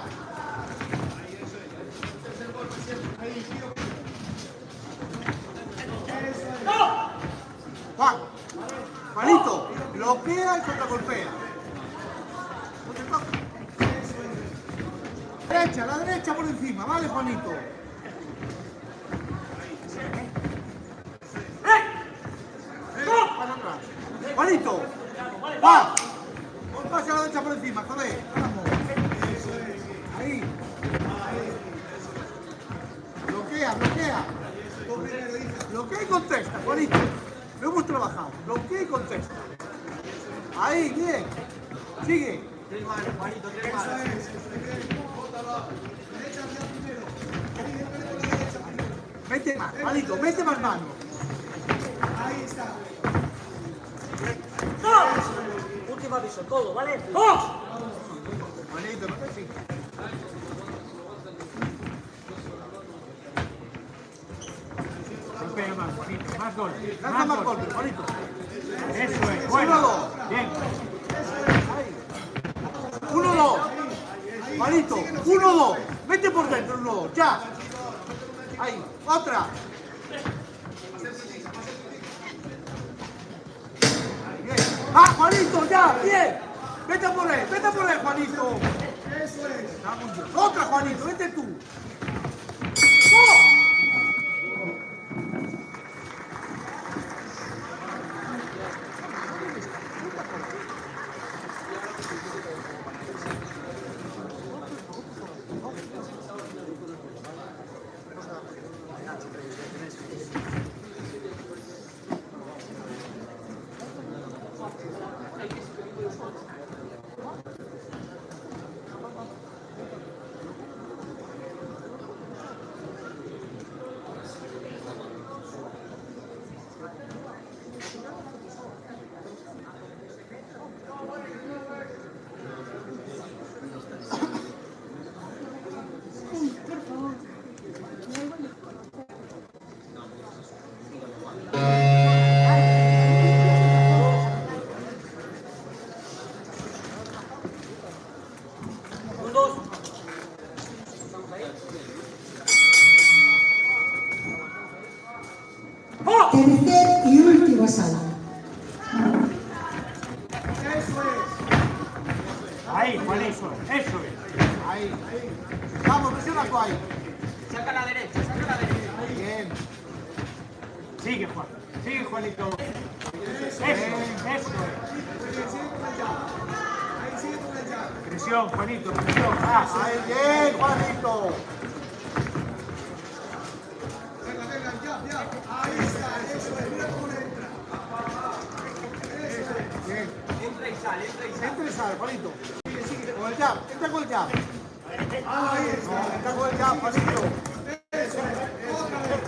Speaker 5: Juan, Juanito, bloquea y contragolpea. No te toques. Derecha, la derecha por encima, ¿vale, Juanito? Pasa atrás. Juanito, va. Pasa la derecha por encima, joder. Vamos. Ahí. Bloquea, bloquea. Bloquea y contesta, Juanito. Lo hemos trabajado. Bloquea y contesta. Ahí, bien. Sigue.
Speaker 3: Tres manos, Juanito, tres manos. Eso es. Derecha hacia primero. Ahí, con la derecha primero.
Speaker 5: Mete más, Juanito, mete más mano.
Speaker 3: Ahí está.
Speaker 8: Último aviso, todo, ¿vale?
Speaker 5: Juanito, no te sigas. Golpea más, Juanito, más golpes. Lanza más golpes, Juanito. Eso es, bueno. 1-2. Bien. 1-2. Juanito, 1-2. Vete por dentro, 1-2. Ya. Ahí, otra. Bien. ¡Ah, Juanito, ya! ¡Bien! Vete por él, Juanito.
Speaker 3: Eso es.
Speaker 5: Vamos, Dios. Otra, Juanito, vete tú.
Speaker 6: Tercer y último asalto.
Speaker 5: Ahí, Juanito, eso es. Ahí. Vamos, presiona tú ahí.
Speaker 8: Saca la derecha, saca la derecha.
Speaker 5: Bien. Sigue, Juan. Sigue, Juanito. Eso es.
Speaker 3: Ahí sigue con el jab.
Speaker 5: Presión, Juanito, presión. Ahí, bien, Juanito.
Speaker 3: Venga, ya. Ahí está, eso es. Mira cómo le entra.
Speaker 5: Bien.
Speaker 8: Entra y sale, entra y sale.
Speaker 5: Entra y sale, Juanito. Sigue. Con el jab, entra con el jab.
Speaker 3: Ahí está.
Speaker 5: No, entra con el jab, Juanito.
Speaker 3: Eso es. Otra vez.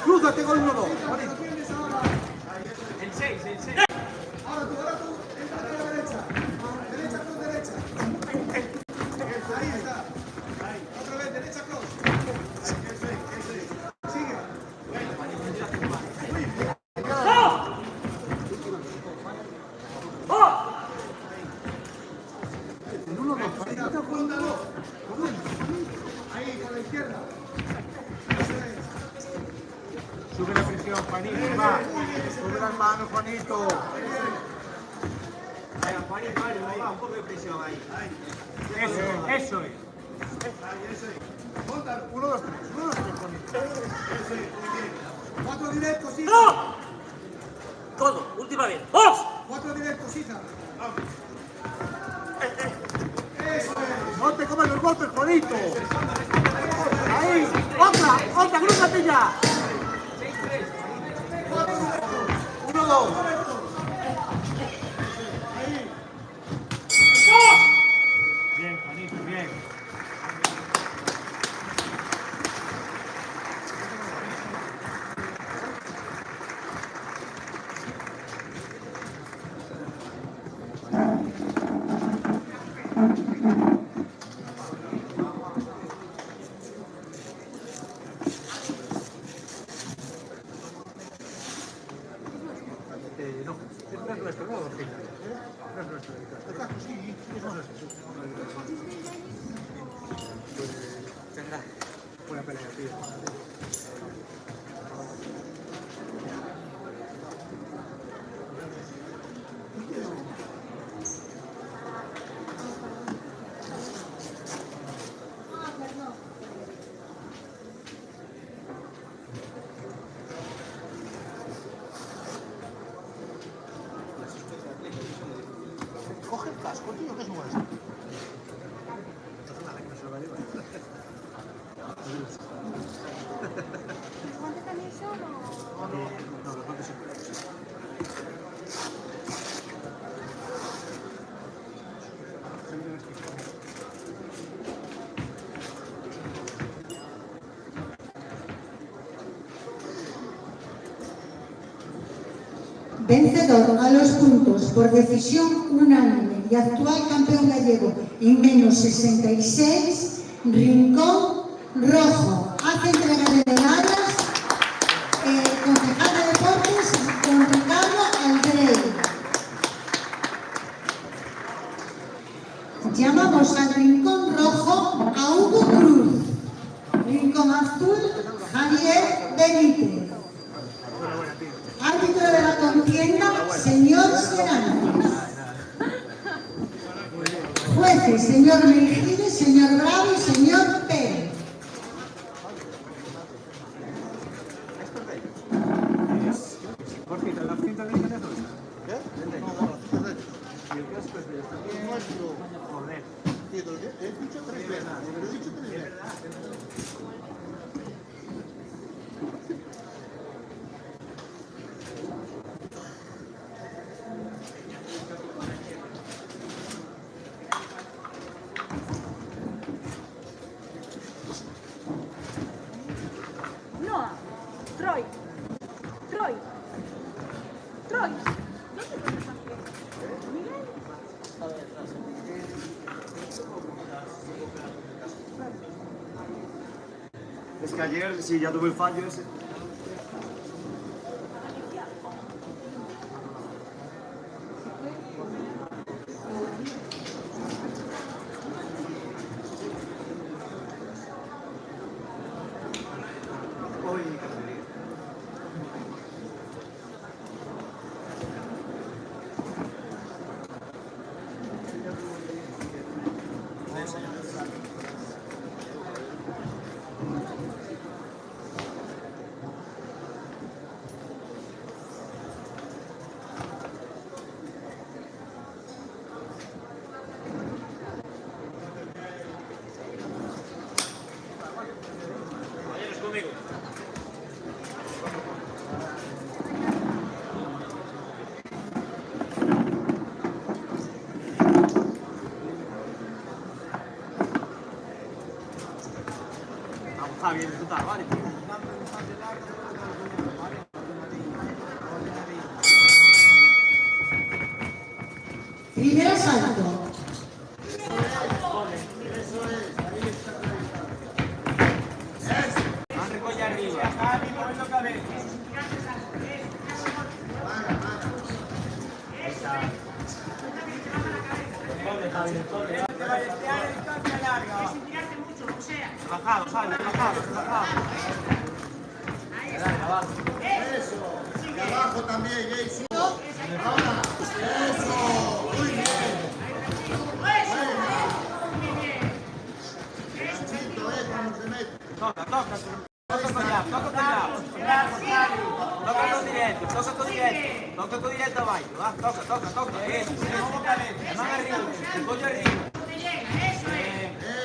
Speaker 5: Crúzate con 1-2, Juanito.
Speaker 8: El 6, el 6.
Speaker 3: Ahora tú, entra con la derecha. Derecha con derecha. Ahí está. Otra vez, derecha cross. Sigue.
Speaker 5: El 1-2, Juanito.
Speaker 3: Ahí, con la izquierda.
Speaker 5: Sube la presión, Juanito, va. Sube las manos, Juanito.
Speaker 8: Juanito, va, un poco de presión ahí.
Speaker 5: Eso es. 1, 2, 3, Juanito.
Speaker 3: 4 directos, hija.
Speaker 8: Todo, última vez. ¡Vos!
Speaker 3: 4 directos, hija. Eso es.
Speaker 5: No te comas los golpes, Juanito. Ahí, otra, crúzate ya. 1, 2. Bien, Juanito, bien.
Speaker 6: Vencedor a los puntos por decisión unánime y actual campeón gallego en menos 66, Rincón Rojo. Hace entrega de medallas concejal de deportes don Ricardo Aldrey. Llamamos al Rincón Rojo a Hugo Cruz. Rincón Azul, Javier Benítez. Árbitro de la contienda, señor Serantes. Jueces, señor Mejide, señor Bravo y señor Pérez.
Speaker 9: Noah, Troy, Troy, Troy.
Speaker 1: Es que ayer sí ya tuve el fallo ese.
Speaker 4: Está bien, disfrutar, ¿vale?
Speaker 6: Primer asalto.
Speaker 4: Van recoger arriba. Relajado, sale, relajado, relajado.
Speaker 3: Eso. Y abajo también, Jason. Ahora. Eso. Muy bien. Ganchito, cuando se mete.
Speaker 4: Toca, toca. Toca con ya, toca con ya. Toca con directo, toca con directo. Toca con directo abajo, va. Toca, toca, toca. Eso. La mano arriba, el pollo arriba.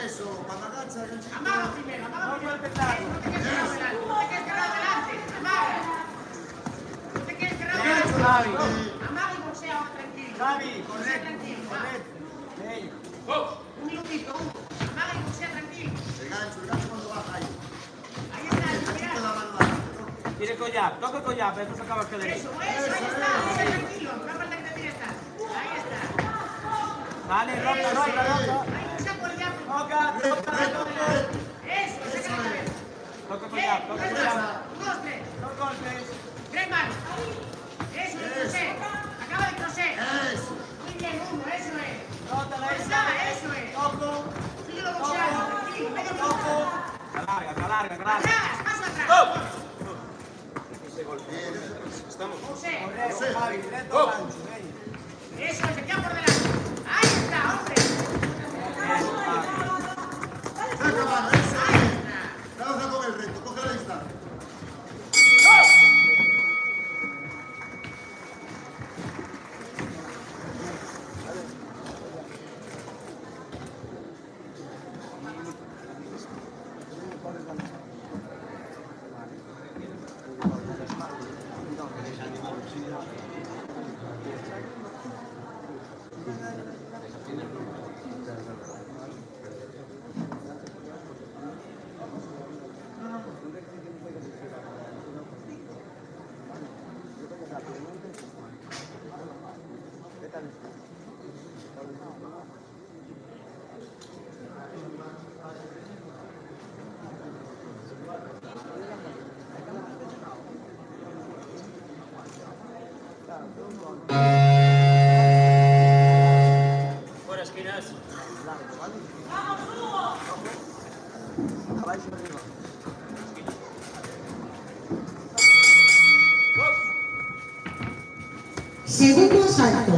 Speaker 3: Eso. Cuando agacha, ganchito.
Speaker 2: Amaga primero, amaga primero. No te quedes quedado delante. Amaga. No te quedes quedado delante. Amaga y boxea ahora tranquilo.
Speaker 4: Javi,
Speaker 2: Boxea tranquilo. Un minutito. Amaga y boxea tranquilo.
Speaker 3: El gancho cuando baja ahí.
Speaker 2: Ahí está,
Speaker 3: Quita
Speaker 2: mira.
Speaker 3: la mano adelante.
Speaker 4: Tire collar, toca el collar, pero eso se acaba el derecho.
Speaker 2: Eso, ahí está. Boxea tranquilo. No falta que te tires. Ahí está.
Speaker 4: Dale, roca, roca, roca.
Speaker 2: Ahí boxea por allá.
Speaker 4: Toca, toca, toca.
Speaker 2: Eso, saca la cabeza.
Speaker 4: Toca collar, toca collar.
Speaker 2: Dos, tres.
Speaker 4: No golpes.
Speaker 2: Tres manos. Eso, el crochet. Acaba el crochet.
Speaker 3: Eso.
Speaker 2: Muy bien, uno, eso es.
Speaker 4: Rótala
Speaker 2: Ahí
Speaker 4: esa.
Speaker 2: está, eso es.
Speaker 4: Toco,
Speaker 2: Síguelo boxeando, tranquilo, medio minuto.
Speaker 4: toco. Calarga, calarga, calarga.
Speaker 2: Atrás, paso atrás. José,
Speaker 4: Correcto, Javi, directo al gancho, ven.
Speaker 2: eso es, te queda por delante. Ahí está, hombre.
Speaker 3: Saca mano, eso. Trabaja con el reto, coge la distancia.
Speaker 2: Fuera esquinas.
Speaker 5: Abaixo arriba.
Speaker 6: Segundo asalto.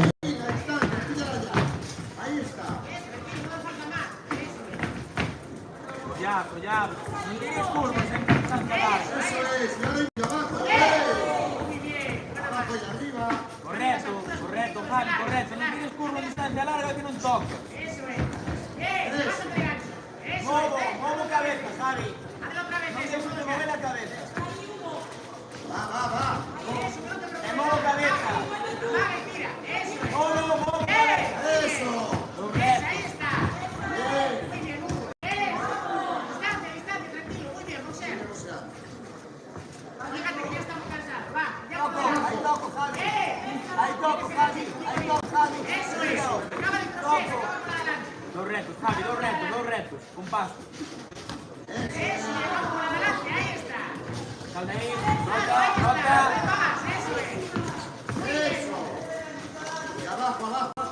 Speaker 4: Ya. No tienes curvas en tanta larga.
Speaker 3: Eso es, y ahora y abajo. Abajo y arriba.
Speaker 4: Correcto, Javi, correcto. No tienes curva en distancia larga que no toca. Movo cabeza, Javi. No se puede mover la cabeza.
Speaker 3: Va.
Speaker 4: Te muevo cabeza. Muevo cabeza.
Speaker 3: Eso.
Speaker 4: Correcto. Ahí toco, Javi. Dos retos. Con paso. Sal de ahí. Rota.
Speaker 3: Eso. Y abajo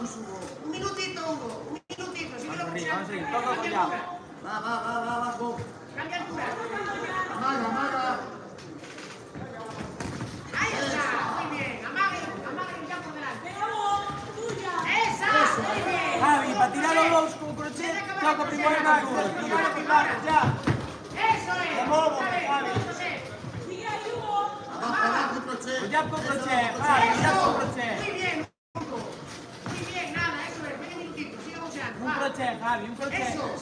Speaker 3: y subo.
Speaker 10: Un minutito, Hugo. Un minutito. Si no lo
Speaker 4: Vamos a seguir. Toca con llave.
Speaker 3: Va, abajo.
Speaker 10: cambia altura.
Speaker 3: Amaga.
Speaker 10: Ahí está. Muy bien. Amague ya por delante. ¡Esa! Muy bien.
Speaker 4: Javi, para tirar los dos con crochet, toca primero en altura. Tira, ya.
Speaker 10: Eso es.
Speaker 4: Te muevo,
Speaker 10: Otra vez,
Speaker 4: Javi.
Speaker 10: otro set.
Speaker 3: Abajo, crochet.
Speaker 4: Ya con crochet, Javi, ya con crochet.
Speaker 10: Muy bien, Hugo. Muy bien, nada, eso es. 20 minutitos. Sigue boxeando.
Speaker 4: Un
Speaker 10: Va.
Speaker 4: crochet, Javi, un crochet.
Speaker 10: Eso. Unos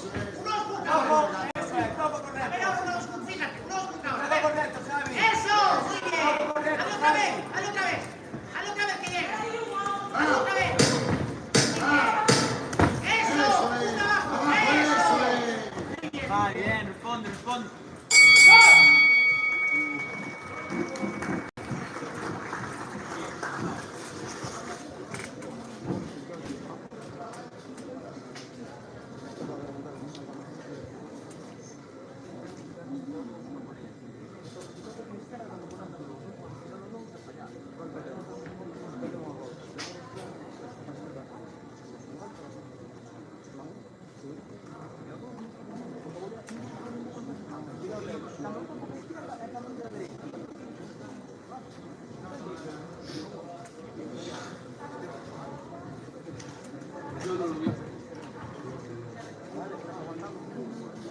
Speaker 10: puntos
Speaker 4: Toco,
Speaker 10: ahora.
Speaker 4: eso es, toco
Speaker 10: A ver,
Speaker 4: correcto.
Speaker 10: ahora unos puntos. Fíjate. Unos puntos ahora.
Speaker 4: Toco correcto, Javi.
Speaker 10: Eso. Muy bien.
Speaker 4: Toco correcto,
Speaker 10: Hazlo otra
Speaker 4: Javi.
Speaker 10: vez. Hazlo otra vez que llega. Hazlo otra vez. Muy bien. Eso. Punto abajo. Eso. Muy bien.
Speaker 4: Javi, bien, responde.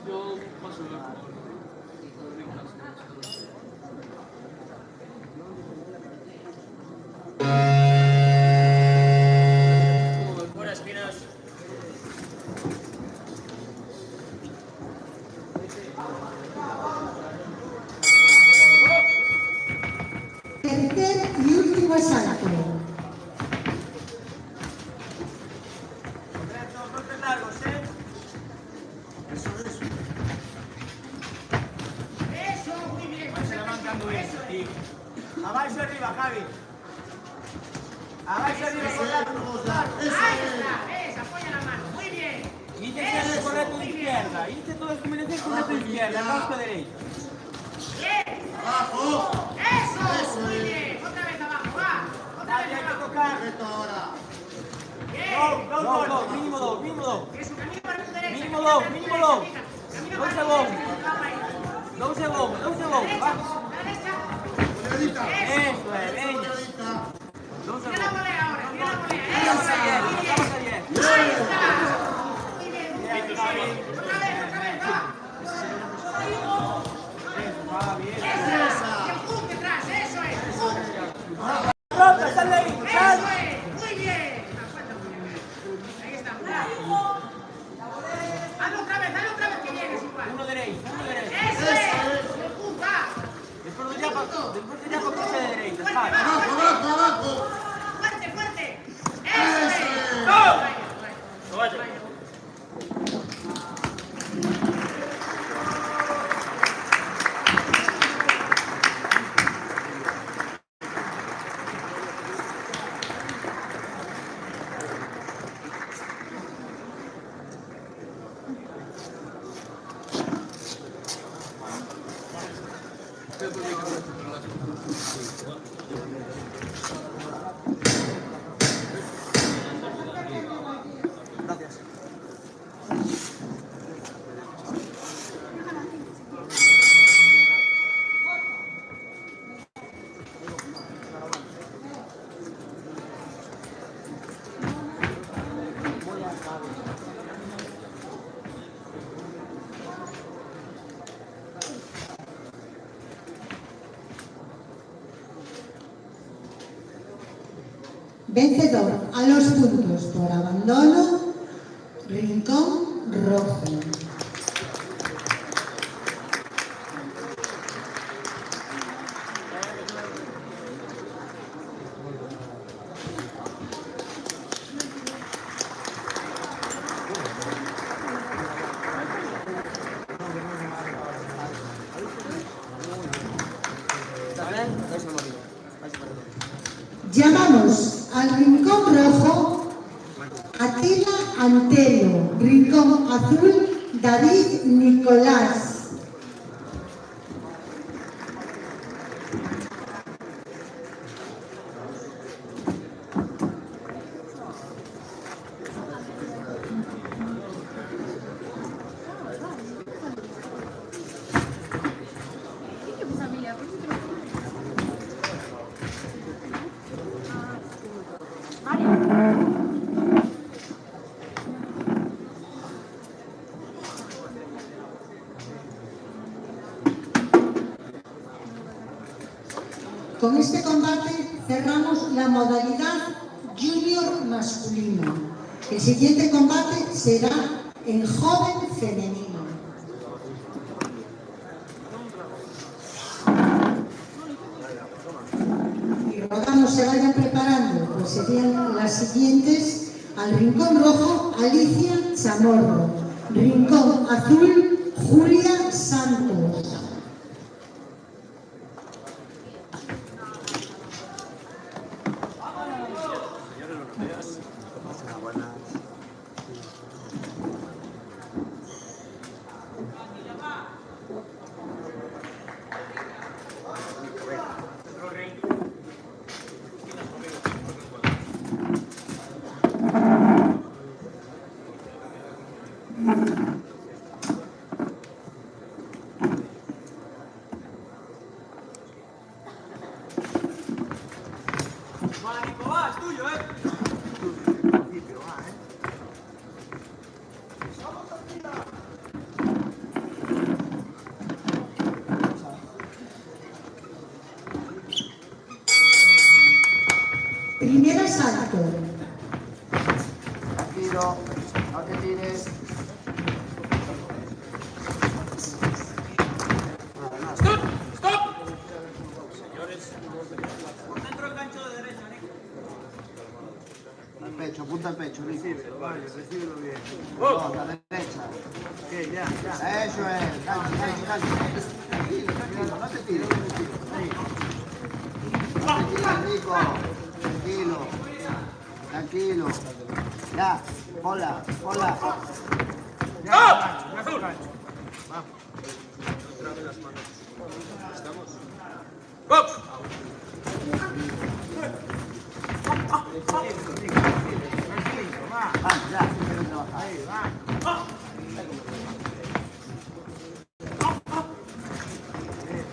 Speaker 8: Yo paso de la
Speaker 2: Fuera esquinas.
Speaker 6: Tercer y último asalto.
Speaker 4: Correcto, golpes largos,
Speaker 3: Eso.
Speaker 10: Eso. Muy bien.
Speaker 4: Se la mancando bien,
Speaker 10: Eso es.
Speaker 4: sí. Abaixo y arriba, Javi. Abaixo y arriba, con la
Speaker 10: Ahí está. Esa. Apoya la mano. Muy bien.
Speaker 4: Inicia correcto de izquierda. Inicia todas las combinaciones correcto de izquierda, rosca derecha.
Speaker 10: Bien.
Speaker 3: Abajo.
Speaker 10: Eso. Muy bien. Otra vez abajo. Va. Otra
Speaker 4: Javi,
Speaker 10: vez
Speaker 4: hay que
Speaker 10: abajo.
Speaker 4: tocar.
Speaker 3: Correcto ahora.
Speaker 10: Bien.
Speaker 4: Dos, mínimo dos.
Speaker 10: Es un camino para tu derecha.
Speaker 4: Mínimo dos.
Speaker 10: Camino para tu
Speaker 4: Dos
Speaker 10: derecha.
Speaker 4: segundos.
Speaker 10: Camino para tu derecha.
Speaker 4: Vamos.
Speaker 10: La derecha.
Speaker 3: Monedita.
Speaker 4: Eso es, venga.
Speaker 3: Monedita.
Speaker 4: Dos
Speaker 10: Tira la
Speaker 4: segundos.
Speaker 10: volea ahora. Tira la volea.
Speaker 4: Estamos
Speaker 10: Eso.
Speaker 4: ayer,
Speaker 10: Muy bien.
Speaker 4: estamos ayer.
Speaker 10: Ahí está. Muy bien.
Speaker 4: Bien, Javi.
Speaker 10: Otra vez. Va.
Speaker 4: Eso, Javi.
Speaker 10: Esa. Y el hook detrás. Eso es. Hook.
Speaker 4: Rota, sal de ahí. Sal.
Speaker 10: Eso es. Muy bien. Ahí está. Hazlo otra vez que llegues igual.
Speaker 4: Uno derecho.
Speaker 10: Eso es. El hook va.
Speaker 4: Después de ya para cruzar de derecha,
Speaker 10: Fuerte,
Speaker 4: Javi.
Speaker 3: Abajo.
Speaker 10: fuerte. Eso es.
Speaker 3: Eso.
Speaker 2: Caballo.
Speaker 8: Después de que
Speaker 6: Vencedor a los puntos por abandono, Rincón Rojo. Llamamos al Rincón Rojo Atila Antelo, Rincón Azul David Nicolás. Con este combate cerramos la modalidad junior masculino. El siguiente combate será en joven femenino. Y rogamos se vayan preparando, pues serían las siguientes: al Rincón Rojo, Alicia Chamorro; Rincón Azul, Julia Santos. Primer asalto.
Speaker 5: Tranquilo, no te tires.
Speaker 2: ¡Stop! ¡Stop!
Speaker 4: Por dentro el gancho de derecha, Nico.
Speaker 5: Al pecho, apunta al pecho, recíbelo, vale, recíbelo bien.
Speaker 2: Oh.
Speaker 5: No, a la derecha. Ok, ya. Eso es, gancho. Tranquilo, no te tires, no te tires. No te tires, Nico. Tranquilo. Ya, hola.
Speaker 2: ¡Stop! ¡Azul! ¡Box!
Speaker 5: Vamos, ya, quiero trabajar.
Speaker 2: ¡Ah!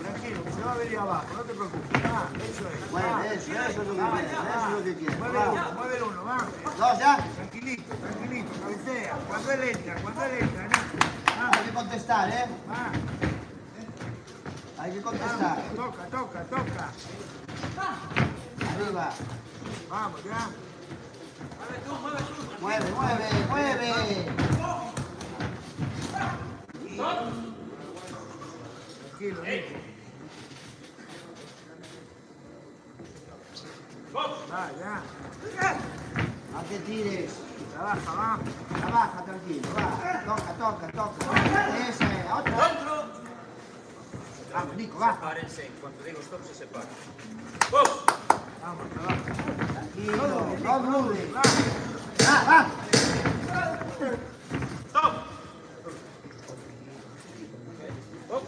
Speaker 5: Tranquilo, se va a venir abajo, no te preocupes. Eso es. Bueno, eso es lo que quieres. Mueve el uno, va. Dos, ya. Tranquilito, cabecea. Cuando él entra, ¿no? Hay que contestar, ¿eh? Hay que contestar. Toca. Arriba. Vamos, ya. Mueve. Tranquilo, Nico. Ya. No te tires. Trabaja, tranquilo, va. Toca. Ese, otro. Vamos, Nico, va.
Speaker 2: Sepárense, en cuanto digo stop se separan. ¡Box!
Speaker 5: Vamos, trabaja. Tranquilo, no dudes. Va.
Speaker 2: ¡Stop! ¡Box!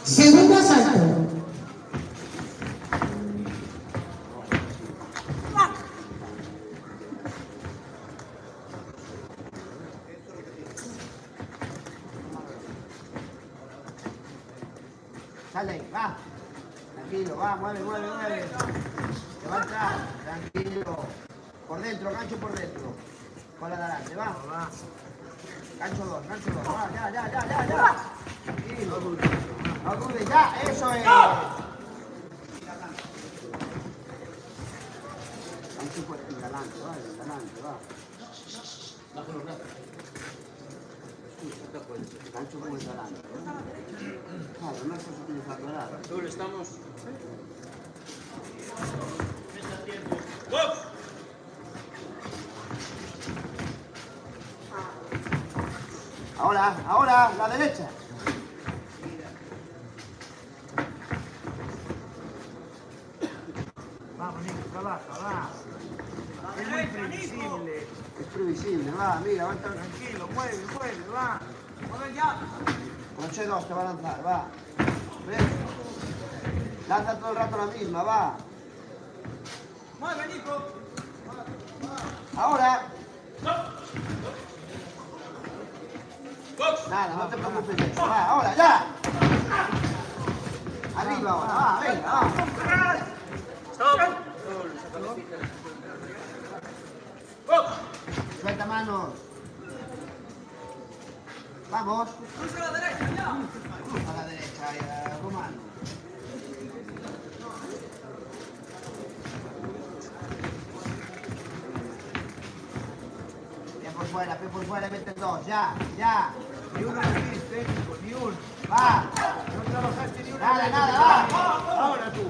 Speaker 6: Segundo asalto.
Speaker 5: Sale ahí, va. Tranquilo, va, mueve. Te va a entrar, tranquilo. Por dentro, gancho por dentro. Con la de adelante, vamos, va. Gancho 2, va, ya. Tranquilo. No dudes, ya, eso es. Gancho por adelante, va. Bajo los brazos. Gancho por adelante, Claro, no estás utilizando nada.
Speaker 8: Azul, estamos.
Speaker 5: Ahora, la derecha. Vamos, Nico, trabaja, va. Es muy previsible. Es previsible, va, mira, va a estar tranquilo, mueve, va. Mueve ya. Noche 2 te va a lanzar, va. ¿Ves? Lanza todo el rato la misma, va. Mueve, Nico. Ahora. Nada, no te preocupes de eso. Va, ahora, ya. Arriba ahora, va, venga, va. Suelta manos. Vamos. Cruza a la derecha, ya. Cruza a la derecha, Romano. Pie por fuera, mete 2, ya. Ni uno metiste, ni uno. Va. No trabajaste ni uno. Nada, va. Ahora tú.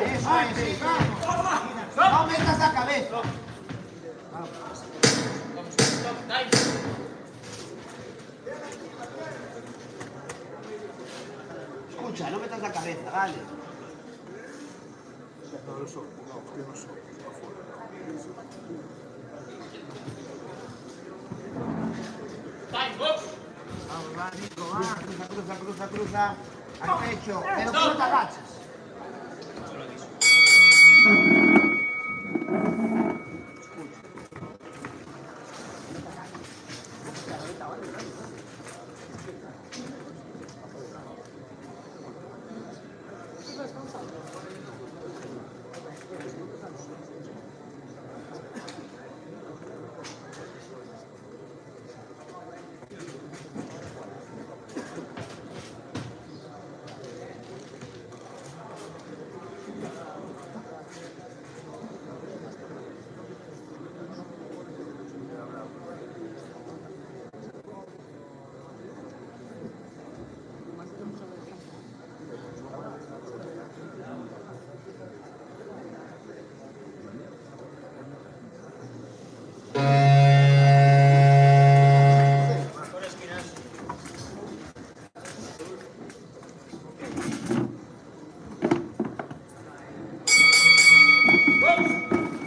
Speaker 5: Eso es, vamos. No metas la cabeza. Vamos. Escucha, no metas la cabeza, vale. Vamos, va, Nico, va. Cruza. Al pecho. Pero tú no te agachas.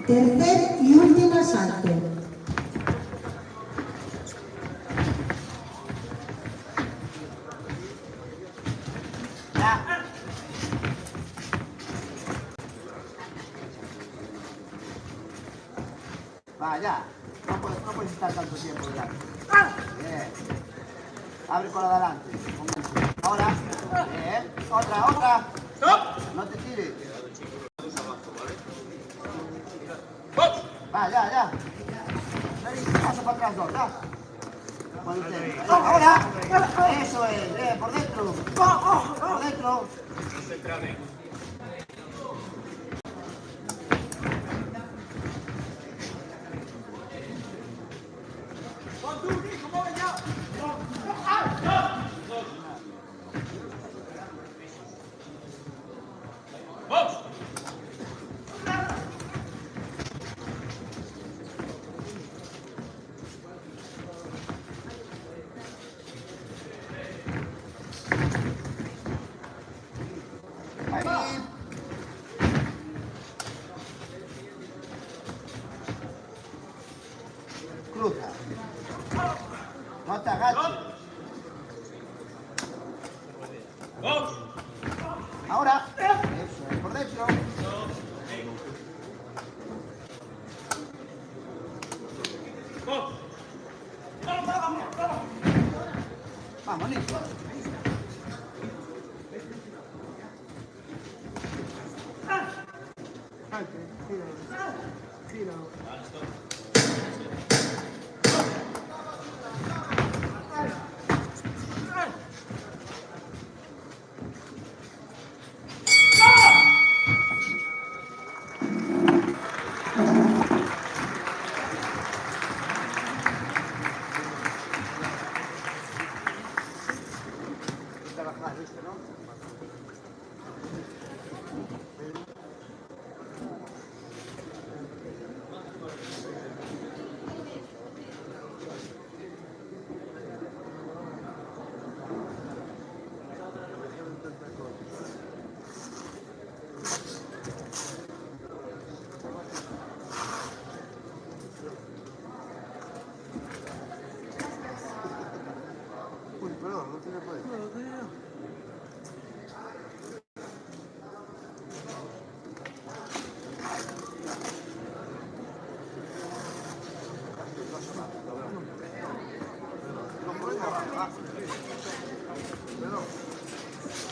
Speaker 6: Tercer y último asalto.
Speaker 5: Va, ya. No puedes estar tanto tiempo delante. Bien. Abre con la de adelante. Ahora. Bien. Otra. No te tires. Va, ya. Pasa para atrás 2, ya. Ahora. Eso es. Por dentro. Por dentro. Ahí va. cruza. No te agaches. Ahora. Eso es, por dentro. Vamos, Nico.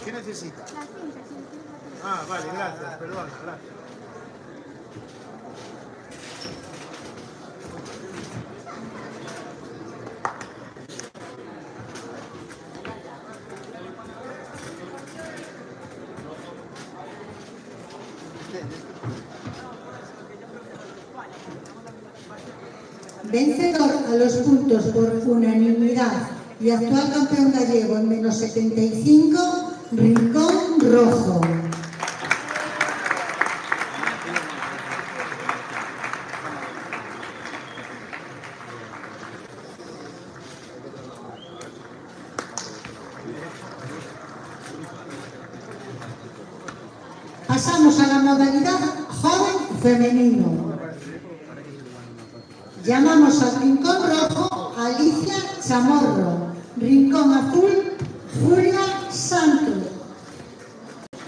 Speaker 5: ¿Qué necesita? Ah, vale, gracias, perdona, gracias.
Speaker 6: Vencedor a los puntos por unanimidad y actual campeón gallego en menos 75, Rincón Rojo. Pasamos a la modalidad joven femenino. Llamamos al Rincón Rojo Alicia Chamorro, Rincón Azul Julia Santos.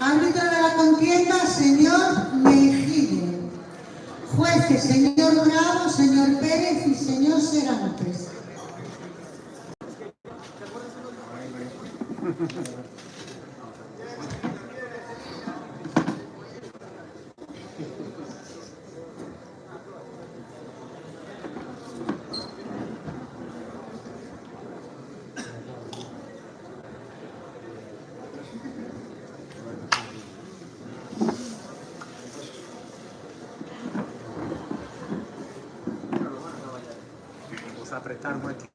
Speaker 6: Árbitro de la contienda, señor Mejide. Jueces, señor Bravo, señor Pérez y señor Serantes.
Speaker 5: Vamos a apretar un aquí.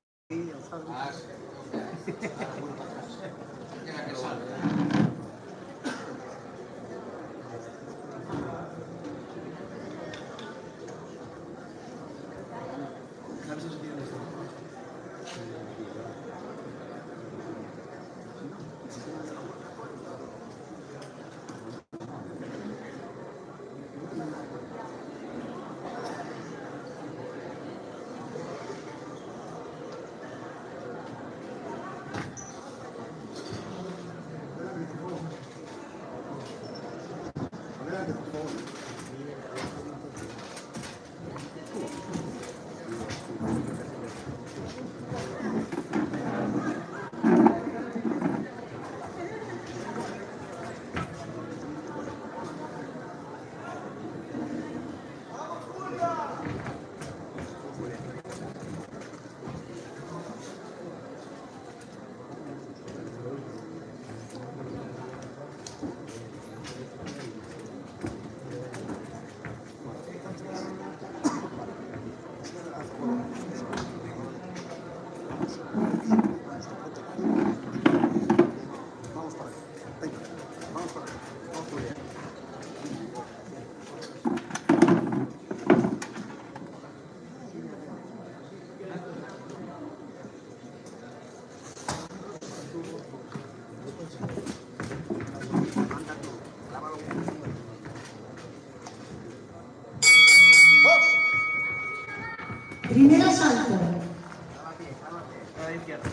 Speaker 6: Primer asalto.
Speaker 4: A la izquierda.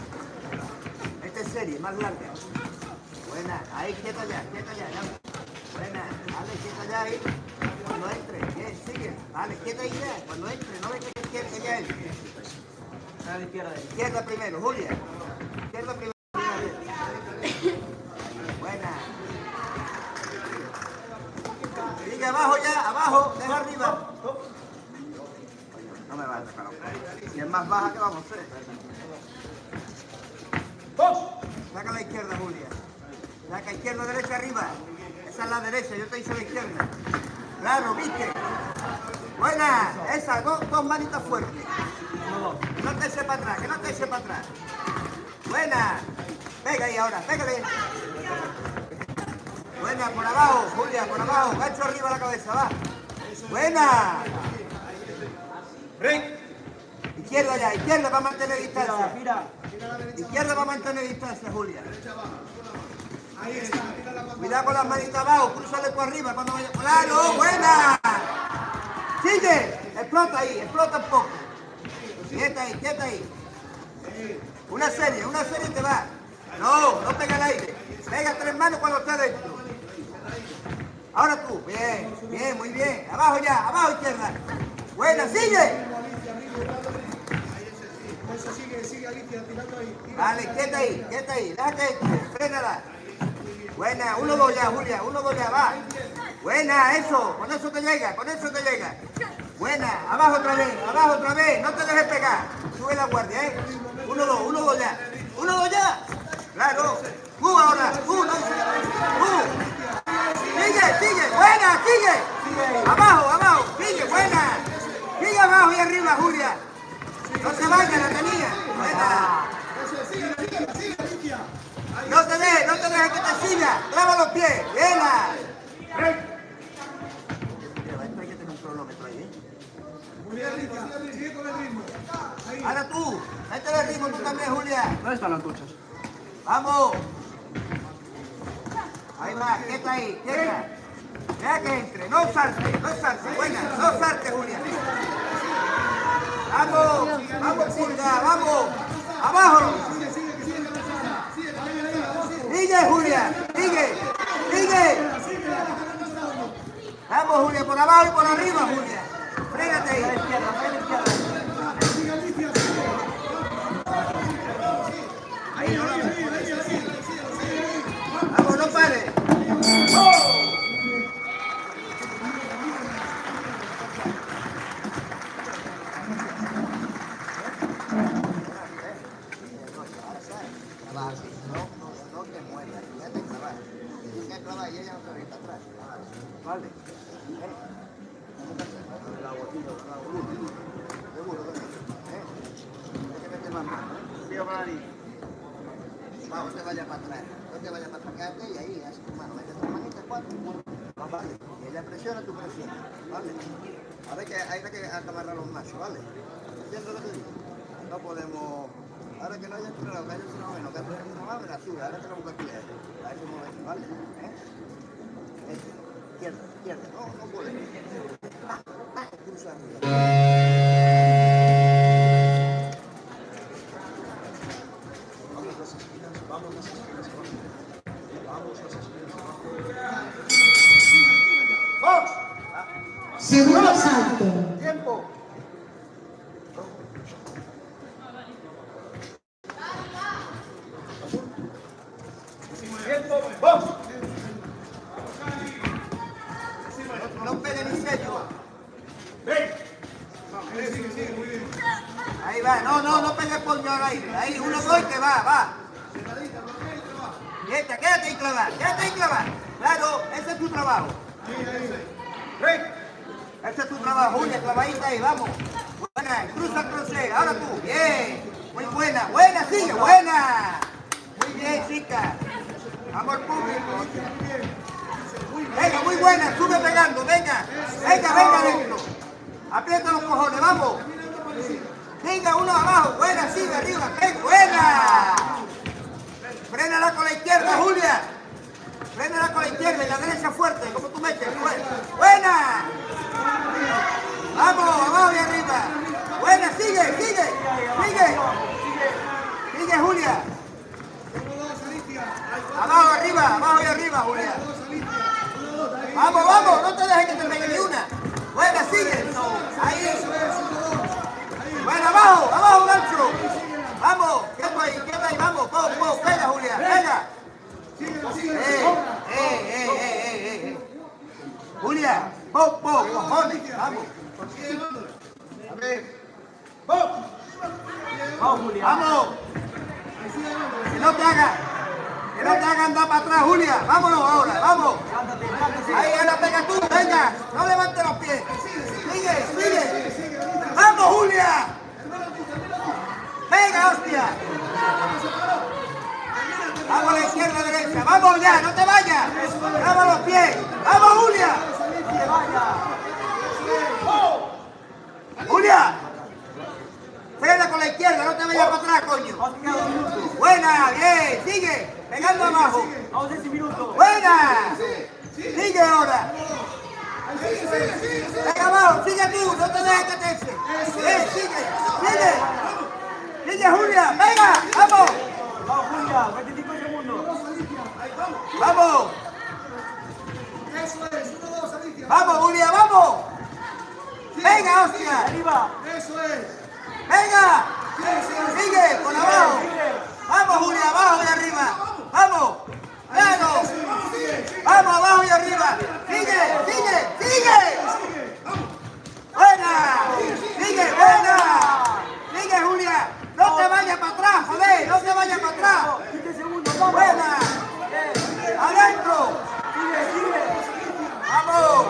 Speaker 4: Esta es serie, más larga. Buena, ahí, quieta ya, ya. Buena, dale, quieta ya ahí. Cuando entre, bien, sigue. Dale, quieta ahí ya. Cuando entre, no venga que ya entre. A la izquierda. Izquierda primero, Julia. Izquierda primero. Buena. Sigue abajo ya, abajo, deja arriba. No me va a sacar. Si es más baja, ¿qué vamos a hacer? Saca a la izquierda, Julia. Saca izquierda, derecha, arriba. Esa es la derecha, yo te hice la izquierda. Claro, ¿viste? Buena. Esa, dos manitas fuertes. Que no te eche para atrás, que no te eche para atrás. Buena. Pega ahí ahora, pégale. Buena, por abajo, Julia, por abajo. Gancho arriba la cabeza, va. Buena. Izquierda ya, izquierda para mantener distancia. Izquierda para mantener distancia, Julia. Cuidado con las manitas abajo, cruzale por arriba cuando vaya. ¡Claro! ¡Buena! ¡Sigue! Explota ahí, explota un poco. Quieta ahí. Una serie te va. No pega el aire. Pega 3 manos cuando esté dentro. Ahora tú. Bien, muy bien. Abajo ya, abajo izquierda. Buena, sigue.
Speaker 3: Sigue, Alicia, tirando ahí.
Speaker 4: Vale, quieta ahí. Deja que frénala. Buena, 1-2 ya, Julia, 1-2 ya, va. Buena, eso, con eso te llega. Buena, abajo otra vez, no te dejes pegar. Sube la guardia, 1-2 ya. 1-2 ya. Claro. Ahora, Sigue, buena, sigue. Abajo, sigue, buena. Sigue abajo y arriba, Julia. No se vaya, la tenía. Buena.
Speaker 3: Sigue, Alicia.
Speaker 4: No te dejes que te siga. Clava los pies. Buena. Esto hay que tener un cronómetro ahí,
Speaker 3: Muy bien, Alicia, sigue con el ritmo. Ahí.
Speaker 4: Ahora tú, métele el ritmo tú también, Julia.
Speaker 8: ¿Dónde están las duchas?
Speaker 4: Vamos. Ahí va, quieta ahí, quieta. Deja que entre, no salte, buena, no salte, Julia. Vamos, Pulga, vamos. Abajo. Sigue, Julia, sigue. Vamos, Julia, por abajo y por arriba, Julia. Frégate ahí. Ahí, vamos, no pares. No te muevas, ya te clavas. Tienes que clavar y ella no te deja atrás. Vale. Seguro, hay que meter más mano. Siga para la línea. No te vayas para atrás. Quédate y ahí, haz tu mano. Mete tu manita, 4. Vale. Y ella presiona, tu presión. Vale. Ahora hay que amarrar los machos, ¿vale? ¿Entiendes lo que digo? No podemos. Ahora que no haya entrenado, que haya entrenado menos, que haya entrenado más, me la sube. Ahora tenemos que estudiar. A ese momento, ¿vale? Izquierda. No puede. Cruza arriba.
Speaker 6: Segundo asalto.
Speaker 4: Tiempo. ¡Vamos! No pegue ni serio. ¡Ven! Ahí va, no pegue el puño al aire. Ahí, 1-2 y te va. Quédate y clavar. Claro, ese es tu trabajo. Ese es tu trabajo, Julia, clavadita ahí, vamos. Buena, cruza el crucero, ahora tú, bien. Muy buena, sigue, buena. Muy bien, chica. Vamos al público. Venga, muy buena, sube pegando, venga dentro. Aprieta los cojones, vamos. Venga, uno abajo, buena, sigue arriba, buena. Frénala con la izquierda, Julia. Frénala con la izquierda y la derecha fuerte, como tú metes. Buena. Vamos, abajo y arriba. Buena, sigue. Vamos, vamos, no te dejes que te pegue ni una. Buena, sigue. Ahí. Bueno, abajo, abajo, gancho. Vamos, quieto ahí, vamos. Pega, Julia, pega. Julia, cojones, vamos. A ver. Vamos, Julia. Vamos. Que no te haga andar para atrás, Julia. Vámonos ahora, vamos. Ahí, ahora pega tú, venga. No levantes los pies. Sigue. Vamos, Julia. Venga, hostia. Vamos a la izquierda, derecha. Vamos ya, no te vayas. Vamos los pies. Vamos, Julia. Julia. Frena con la izquierda, no te vayas para atrás, coño. Buena, bien, sigue. Pegando abajo. Buena. Sigue ahora. Venga abajo, sigue tú, no te dejes que te eche. Sigue. Sigue, Julia, venga, vamos.
Speaker 5: Vamos, Julia, 25 segundos.
Speaker 4: Vamos.
Speaker 3: Eso es, 1, 2, Alicia.
Speaker 4: Vamos, Julia, vamos. Venga, hostia.
Speaker 5: Arriba.
Speaker 3: Eso es.
Speaker 4: Venga. Sigue, por abajo. Vamos, Julia, abajo y arriba. Vamos. Claro. Vamos, abajo y arriba. Sigue. Buena. Sigue, Julia. No te vayas para atrás, joder. No te vayas para atrás.
Speaker 5: 15 segundos, vamos.
Speaker 4: Buena. Adentro. Vamos.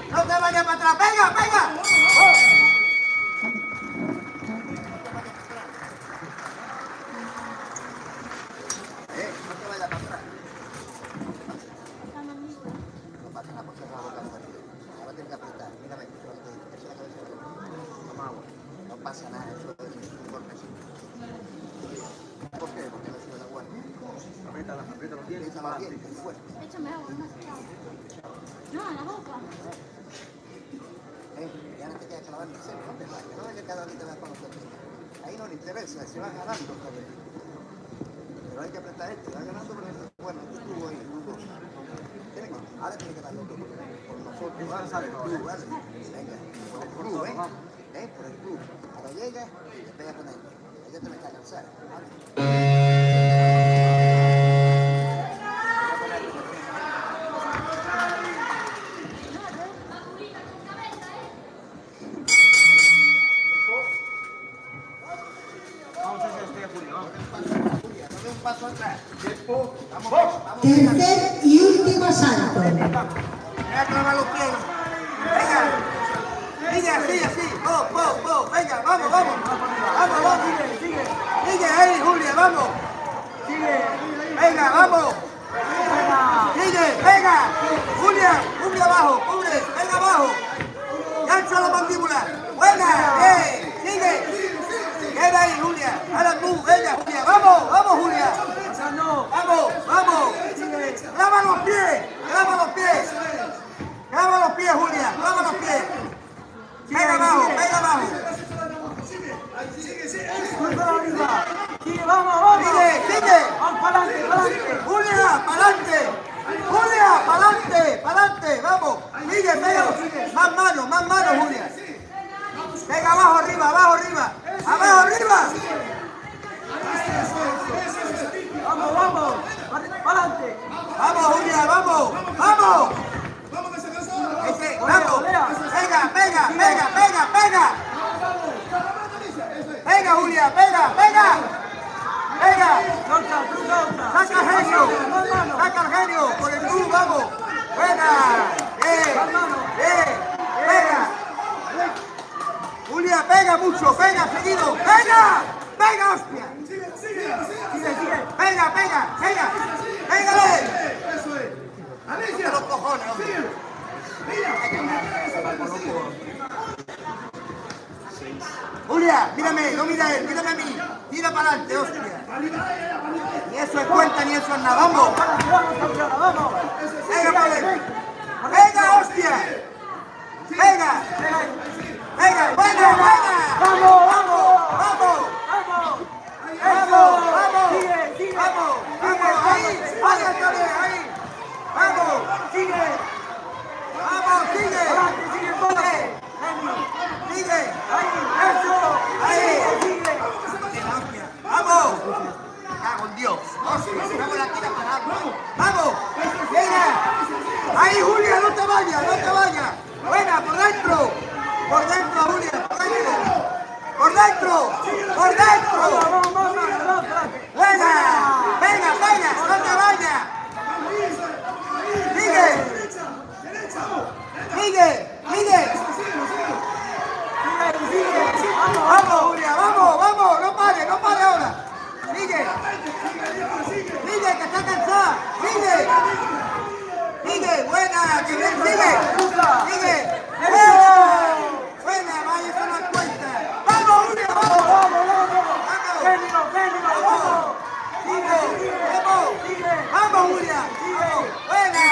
Speaker 4: No te vayas para atrás. Venga. No te vayas para atrás. No pasa nada, porque la boca no va a tirar. Ahora tienes que apretar. Mírame, eso es la cabeza. Toma agua. No pasa nada, eso es un golpecito. ¿Por qué? Porque no sube la agua. Aprieta los dientes. Fuerte.
Speaker 9: Échame agua, no, a la boca.
Speaker 4: Ya no te queda clavando en serio, no te vayas. No es que cada vez te vas con los pepinos. Ahí no le interesa, se va ganando otra vez. Pero hay que apretar esto, va ganando con esto. Bueno, este tubo ahí, tubo. Ahora tiene que darle todo. Por nosotros, ¿vale? Tú, ¿vale? Venga, por el club, ¿eh? Por el club. Ahora llega y te pega con él. Ella te me está cansada, ¿vale? Paso atrás.
Speaker 6: Tercer y último salto.
Speaker 4: Voy a clavar los pies. Venga. Sigue así. Venga, vamos. Sigue ahí, Julia, vamos. Venga, vamos. Sigue, venga. Julia abajo, cubre, venga abajo. Gancho la mandíbula. Buena, sigue. Queda ahí, Julia. Ahora tú, venga, Julia. Vamos, Julia. Vamos. Clava los pies. Clava los pies, Julia. Clava los pies. Pega abajo.
Speaker 5: Sigue, vamos.
Speaker 4: Sigue.
Speaker 5: Vamos, para adelante.
Speaker 4: Julia, para adelante. Vamos. Sigue, pega. Más manos, Julia. Pega abajo, arriba. Abajo, arriba.
Speaker 5: Vamos. Para adelante.
Speaker 4: Vamos, Julia, vamos.
Speaker 3: Vamos que se cansó.
Speaker 4: Vamos. Pega. Venga, Julia, pega. Saca el genio. Por el club, vamos. Buena. Pega. Julia, pega mucho. Pega, seguido. Venga, hostia.
Speaker 3: Sigue.
Speaker 4: Pega. Pégale.
Speaker 3: Eso es. Alicia.
Speaker 4: Los cojones, hombre. Julia, mírame, no mira él, mírame a mí. Tira para adelante, hostia. Ni eso es cuenta, ni eso es nada. Vamos. Venga, padre. Venga, hostia. Venga. Buena. Vamos. Ahí. Vamos.
Speaker 5: sigue.
Speaker 4: Vamos, sigue.
Speaker 5: Adelante, sigue todo.
Speaker 4: Sigue.
Speaker 5: Ahí, eso.
Speaker 4: Ahí.
Speaker 5: Sigue.
Speaker 4: Vamos. Me cago en Dios. Vamos la tira para abajo. Vamos. Venga. Ahí, Julia, no te vayas, no te vayas. Buena, por dentro. Por dentro, Julia, por dentro. Por dentro. Por dentro. Venga. Venga, venga, no te vayas. Sigue. Sigue. Sigue. Vamos, Julia, vamos, vamos. No pare ahora. Sigue. Sigue, que está cansada. Sigue. Sigue, buena, que bien, sigue. Sigue. Buena, vaya, eso no es cuenta. Vamos, Julia, vamos. Vamos. Sigue. Vamos, Julia. Buena.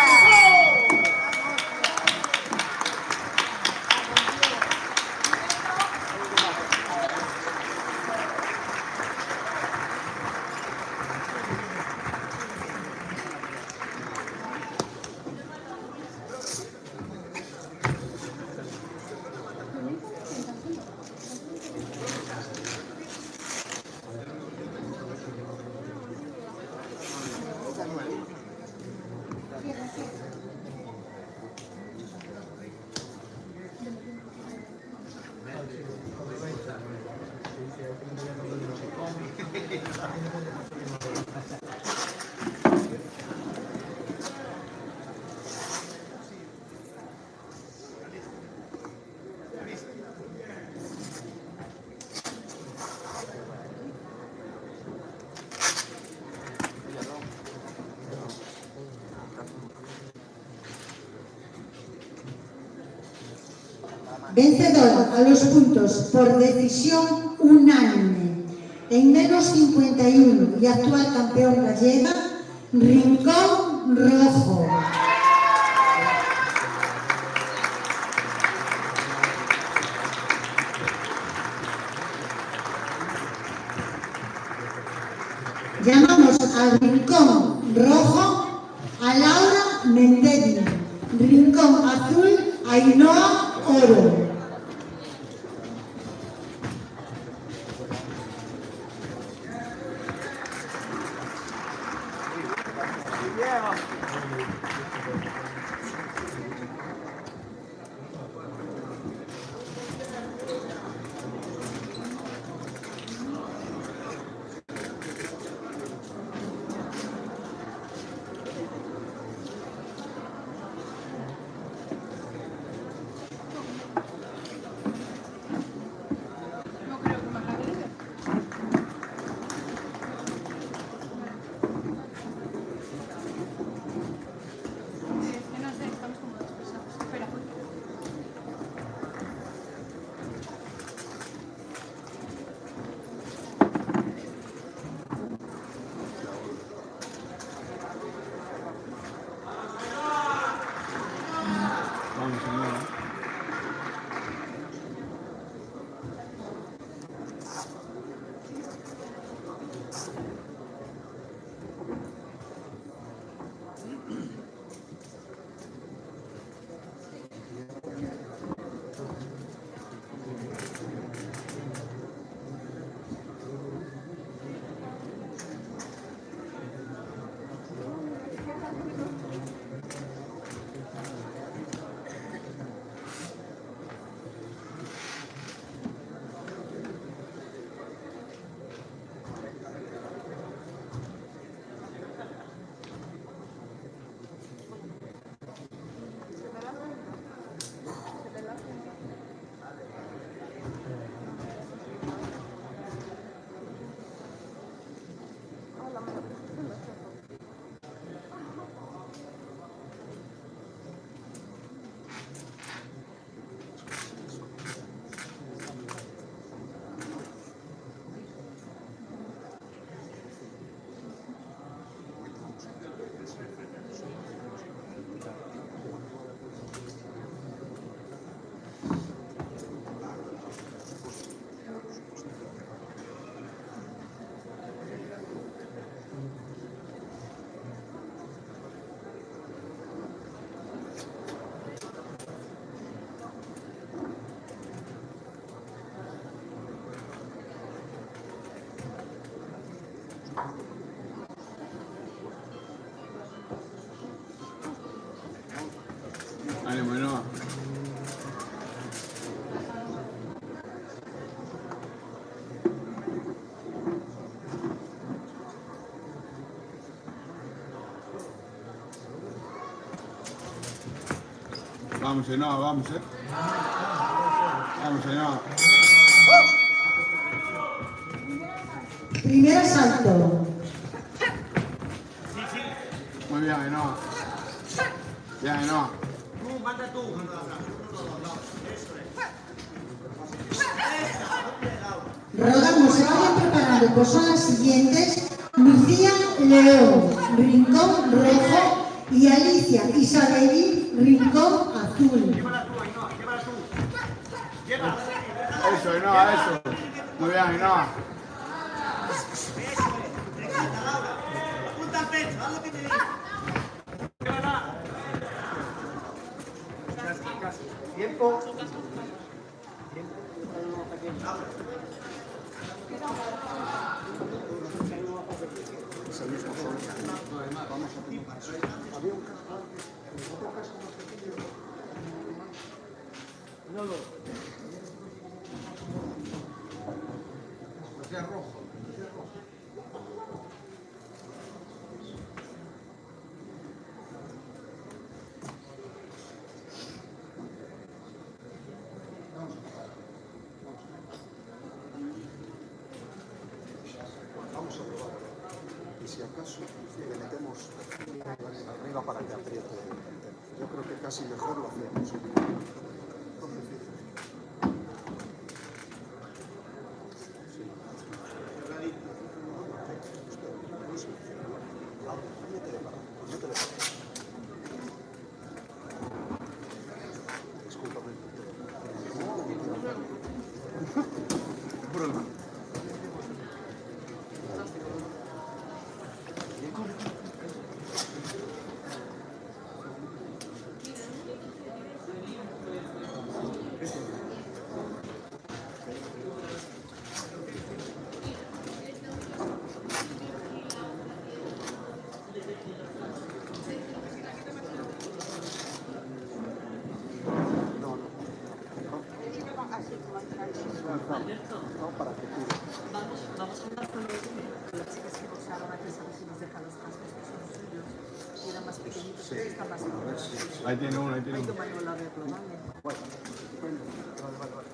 Speaker 6: Vencedor a los puntos por decisión unánime, en menos 51 y actual campeón gallega, Rincón Rojo. Llamamos al Rincón Rojo a Laura Mendevi, Rincón Azul a Ainhoa Oro.
Speaker 5: Vamos, Ainhoa, vamos, Vamos, Ainhoa.
Speaker 6: Primer asalto.
Speaker 5: Muy bien, Ainhoa. Bien, Ainhoa.
Speaker 3: Tú, manda tú.
Speaker 6: Rogamos se vayan preparando, pues son las siguientes: Lucía León, Rincón Rojo, y Alicia Isabelí, Rincón Azul.
Speaker 3: Llévala tú, Ainhoa, llévala tú. Llévala.
Speaker 5: Eso, Ainhoa, eso. Muy bien, Ainhoa.
Speaker 3: Apunta al pecho, haz lo que te diga. Llévala.
Speaker 5: Tiempo.
Speaker 11: Vamos a probar. Y si acaso le metemos arriba para que apriete. Yo creo que casi mejor lo hacemos. Discúlpame. Bruno. No, para que tú.
Speaker 12: Vamos a hablar con las chicas que boxeaban antes, a ver si nos dejan los cascos que son suyos. Y eran más pequeñitos, pero están más pequeños.
Speaker 5: Ahí tiene uno, ahí tiene uno.
Speaker 12: Manuel a verlo, ¿vale?
Speaker 11: Bueno, vale.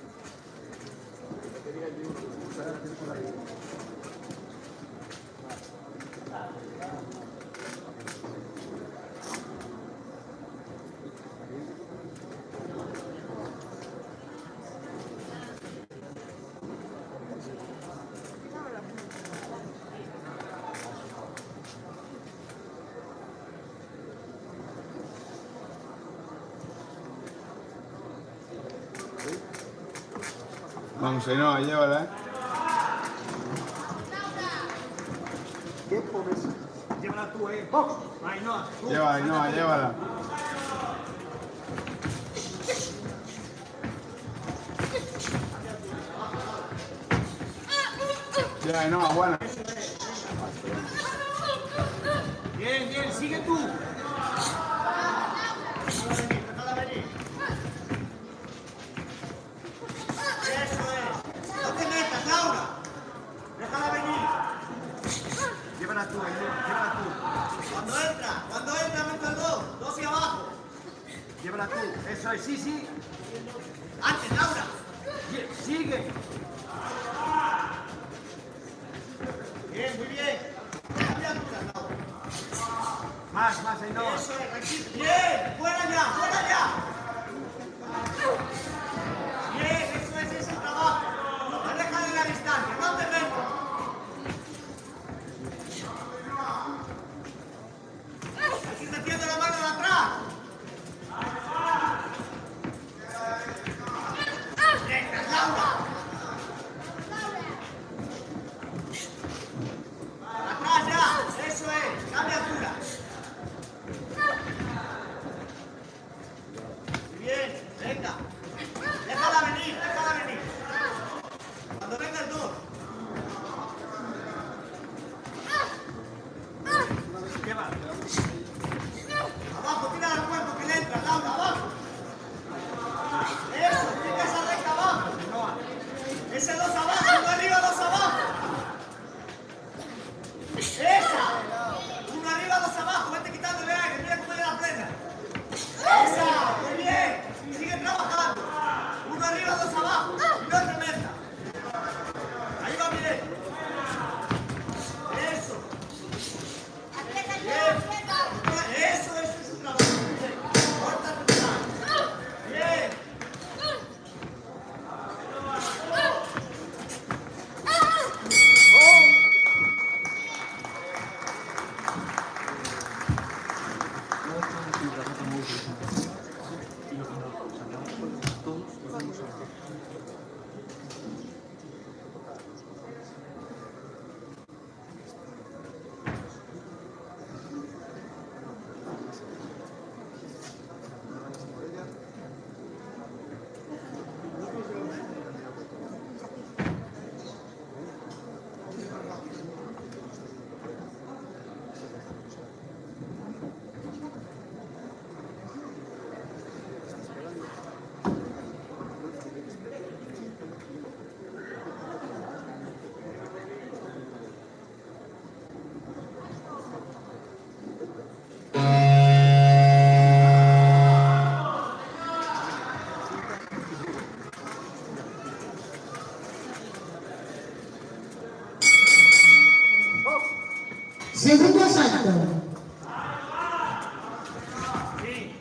Speaker 5: Vamos, Ainhoa, llévala,
Speaker 11: ¿Qué pones?
Speaker 3: Llévala tú, Box. Ainhoa, tú.
Speaker 5: Llévala, Ainhoa, llévala. Bien, Ainhoa, buena.
Speaker 3: Bien, bien, sigue tú. Déjala venir. Eso es. No te metas, Laura. Déjala venir. Llévala tú, llévala tú. Cuando entra, meto el dos y abajo. Llévala tú. Eso es, sí. Antes, Laura. Sigue. Bien, muy bien. Más, Ainhoa. Eso es, tranquilo. Bien, fuera ya. Bien, eso es el trabajo. No deja de la distancia, no te metas. Aquí metiendo la mano de atrás. Detrás, Laura. Atrás ya, eso es, cambia altura.
Speaker 6: Segundo asalto.
Speaker 3: Bien.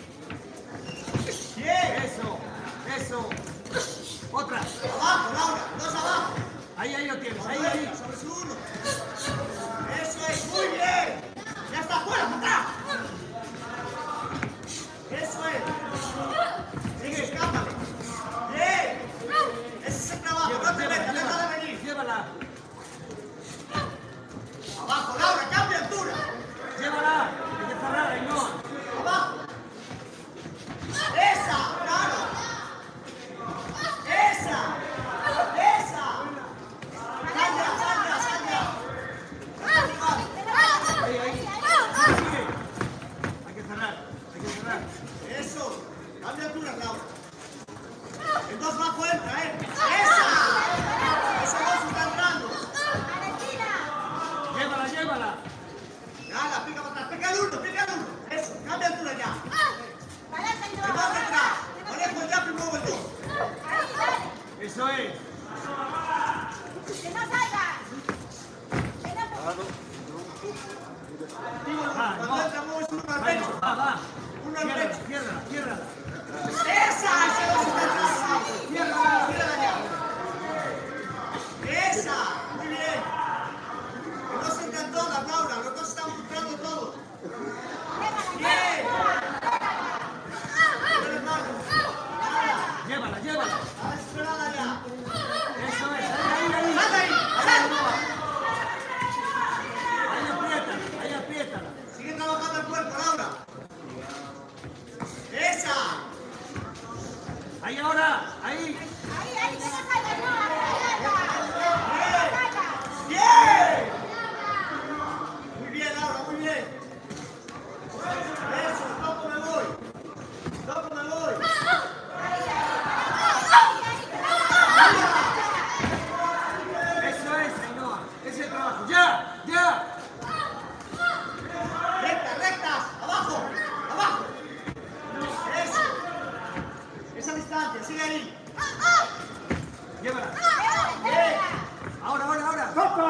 Speaker 3: Eso. Otra. Abajo, Laura. Dos abajo. Ahí lo tienes. Ahí. Sobre su uno. Eso es. Muy bien. Ya está fuera, para atrás. Eso es. Sigue, escápale. Bien. Ese es el trabajo. No te metas, déjala venir. Llévala. Abajo, Laura, cambia altura. Llévala. Hay que cerrar, Ainhoa. Abajo. Esa, claro. Esa. Salga. Ahí. Sigue. Hay que cerrar. Eso. Cambia altura, Laura. El dos bajo entra, ¡Esa! Ese dos está entrando. Llévala. Nada, pica para atrás. Pica el uno. Eso, cambia altura ya. El dos detrás. Manejo ya primero el dos. Eso es.
Speaker 10: ¡Que no salgas!
Speaker 3: Cuando entramos uno al pecho. Va. Uno al pecho. Ciérrala. ¡Esa! Ese dos está atrás. Ciérrala ya. ¡Esa! Muy bien. El dos entra en todas, Laura. Los dos están buscando todo. ¡Bien! Llévala. Está esperada ya. Eso es. Ahí. Ahí apriétala. Sigue trabajando el cuerpo, Laura. ¡Esa! Ahí ahora. Ahí.
Speaker 10: ¡Que no salgas, no!
Speaker 3: ¡Bien! Muy bien, Laura, muy bien. Eso, toco me voy. Eso es, Ainhoa. Ese es el trabajo. ¡Ya! Rectas. Abajo. Eso. Esa distancia, sigue ahí. Llévala. Bien. Ahora. ¡Toca!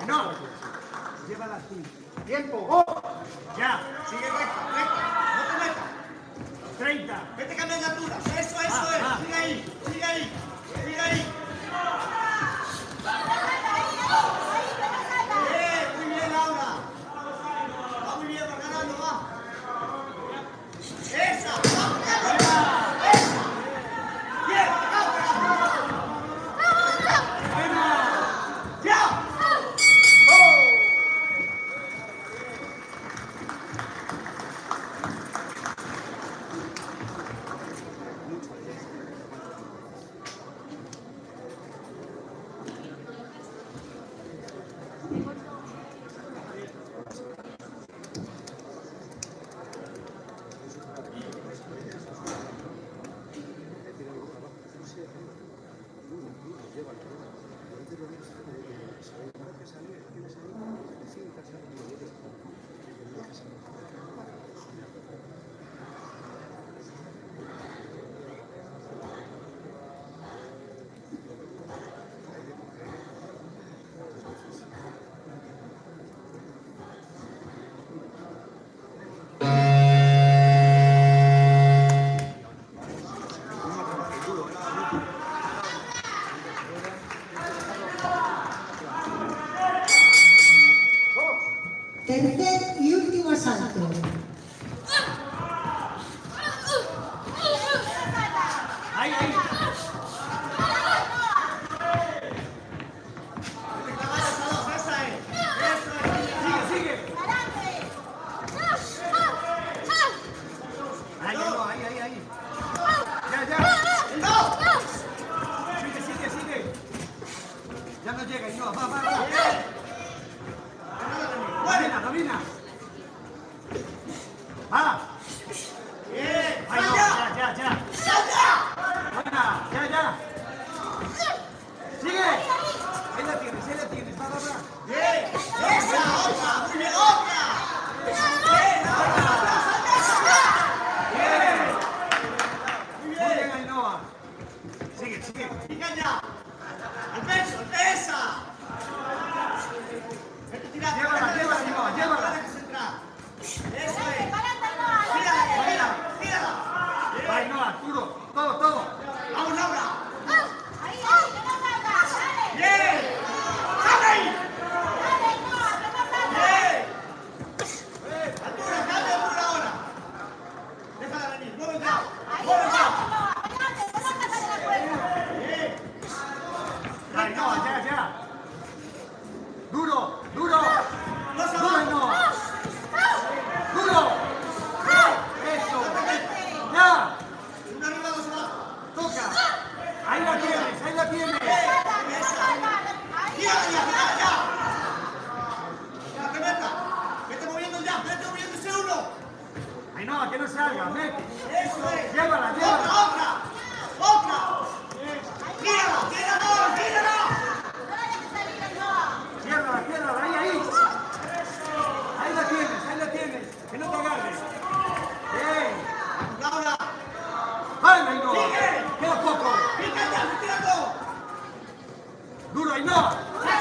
Speaker 3: No. Llévala tú. ¡Tiempo! Ya. Sigue recta. No te metas. 30. Vete cambiando de altura. Eso es. Sigue ahí. Muy bien, Laura. Va muy bien, va ganando, va. Esa. Vamos.
Speaker 5: que no salga, mete.
Speaker 3: Eso es.
Speaker 5: Llévala,
Speaker 3: Otra,
Speaker 5: llévala.
Speaker 3: otra. Otra. Tírala, tírala, tírala.
Speaker 5: Ciérrala, ahí. Ahí la tienes. Que no te agarres. Bien.
Speaker 3: Laura.
Speaker 5: ¡Vale, Ainhoa!
Speaker 3: Sigue.
Speaker 5: Queda poco.
Speaker 3: Fíjate, tíralo.
Speaker 5: Duro, Ainhoa.
Speaker 3: Bien.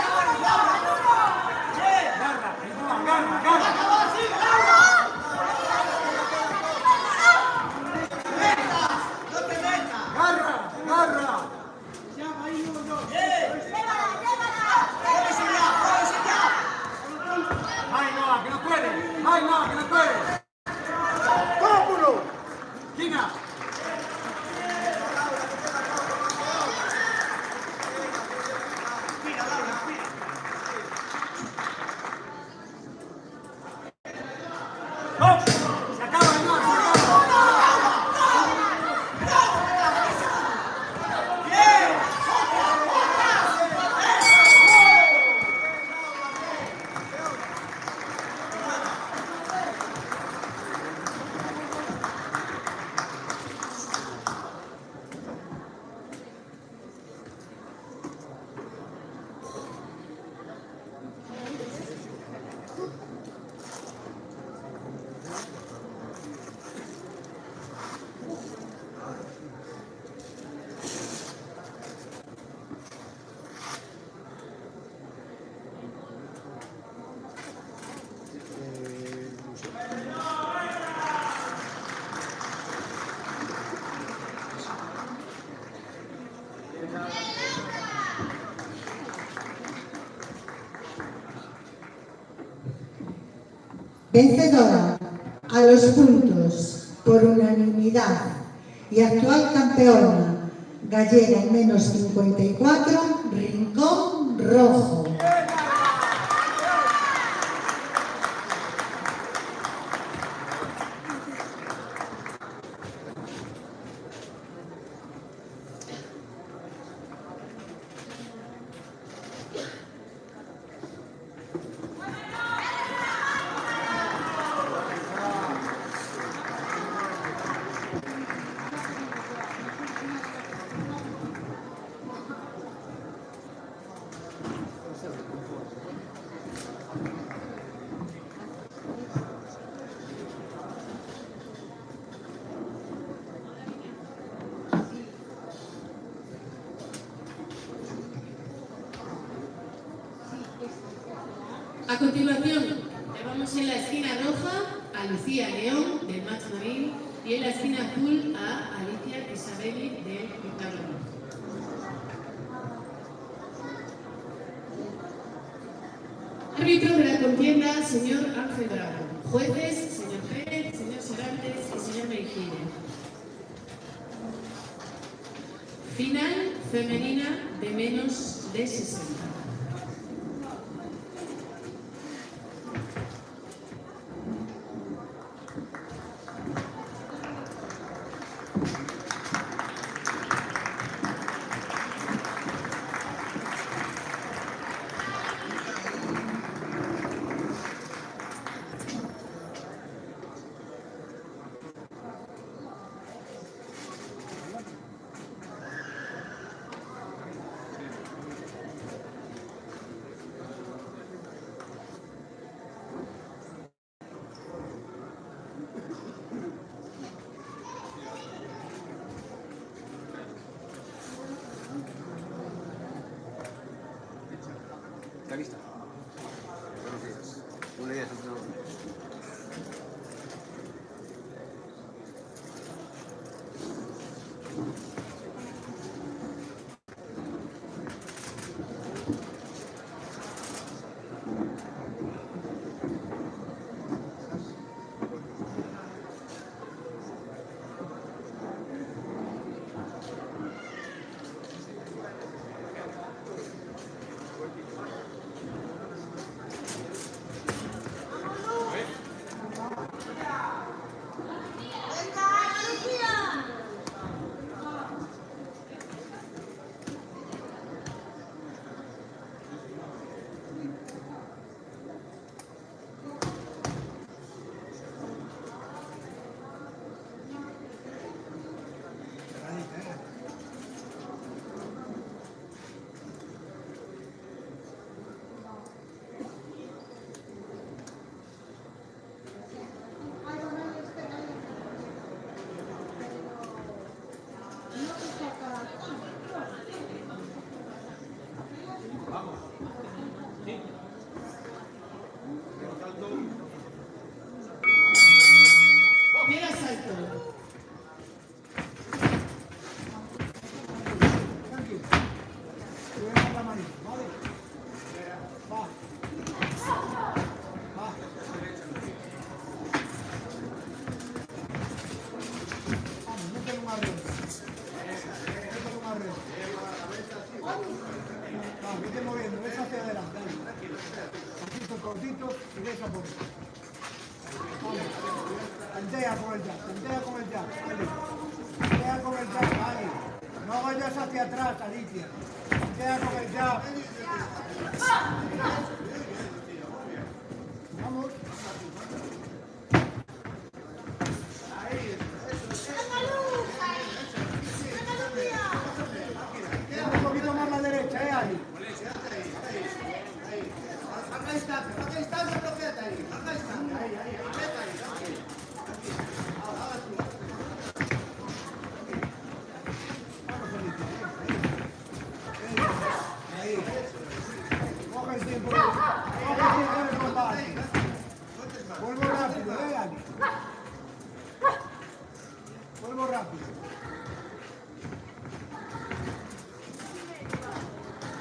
Speaker 5: Agarra, Ainhoa, agarra.
Speaker 3: Acabó, sigue, Laura. Metas, no te metas.
Speaker 5: Agarra.
Speaker 3: Bien. Pruébese ya.
Speaker 5: Ainhoa, que no puedes. ¡Cópulo! Gina.
Speaker 3: Mira, Laura, mira.
Speaker 5: ¡Oh! Se acaba, Ainhoa, se acaba.
Speaker 3: Bien.
Speaker 6: Vencedora a los puntos por unanimidad y actual campeona gallega en menos 54, Rincón Rojo.
Speaker 7: A continuación, llevamos en la esquina roja a Lucía León del Match Marine y en la esquina azul a Alicia Isabelli del Octágono. Árbitro de la contienda, señor Ángel Bravo. Jueces, señor Pérez, señor Serantes y señor Meijide. Final femenina de menos de 60.
Speaker 5: vete moviendo, ves hacia adelante. Cortito, cortito y ves a poco. Vamos. Tantea con el jab, tantea con el jab. Tantea con el jab, Ali. No vayas hacia atrás, Alicia. Tantea con el jab. Vamos. Un poquito más a la derecha, Ali.
Speaker 3: Marca distancia, pero quédate ahí. Marca distancia, ahí. Quédate ahí. Ahora tú.
Speaker 5: Ahí. Coge el tiempo. Coge el tiempo del combate. Vuelvo rápido, Ali. Vuelvo rápido.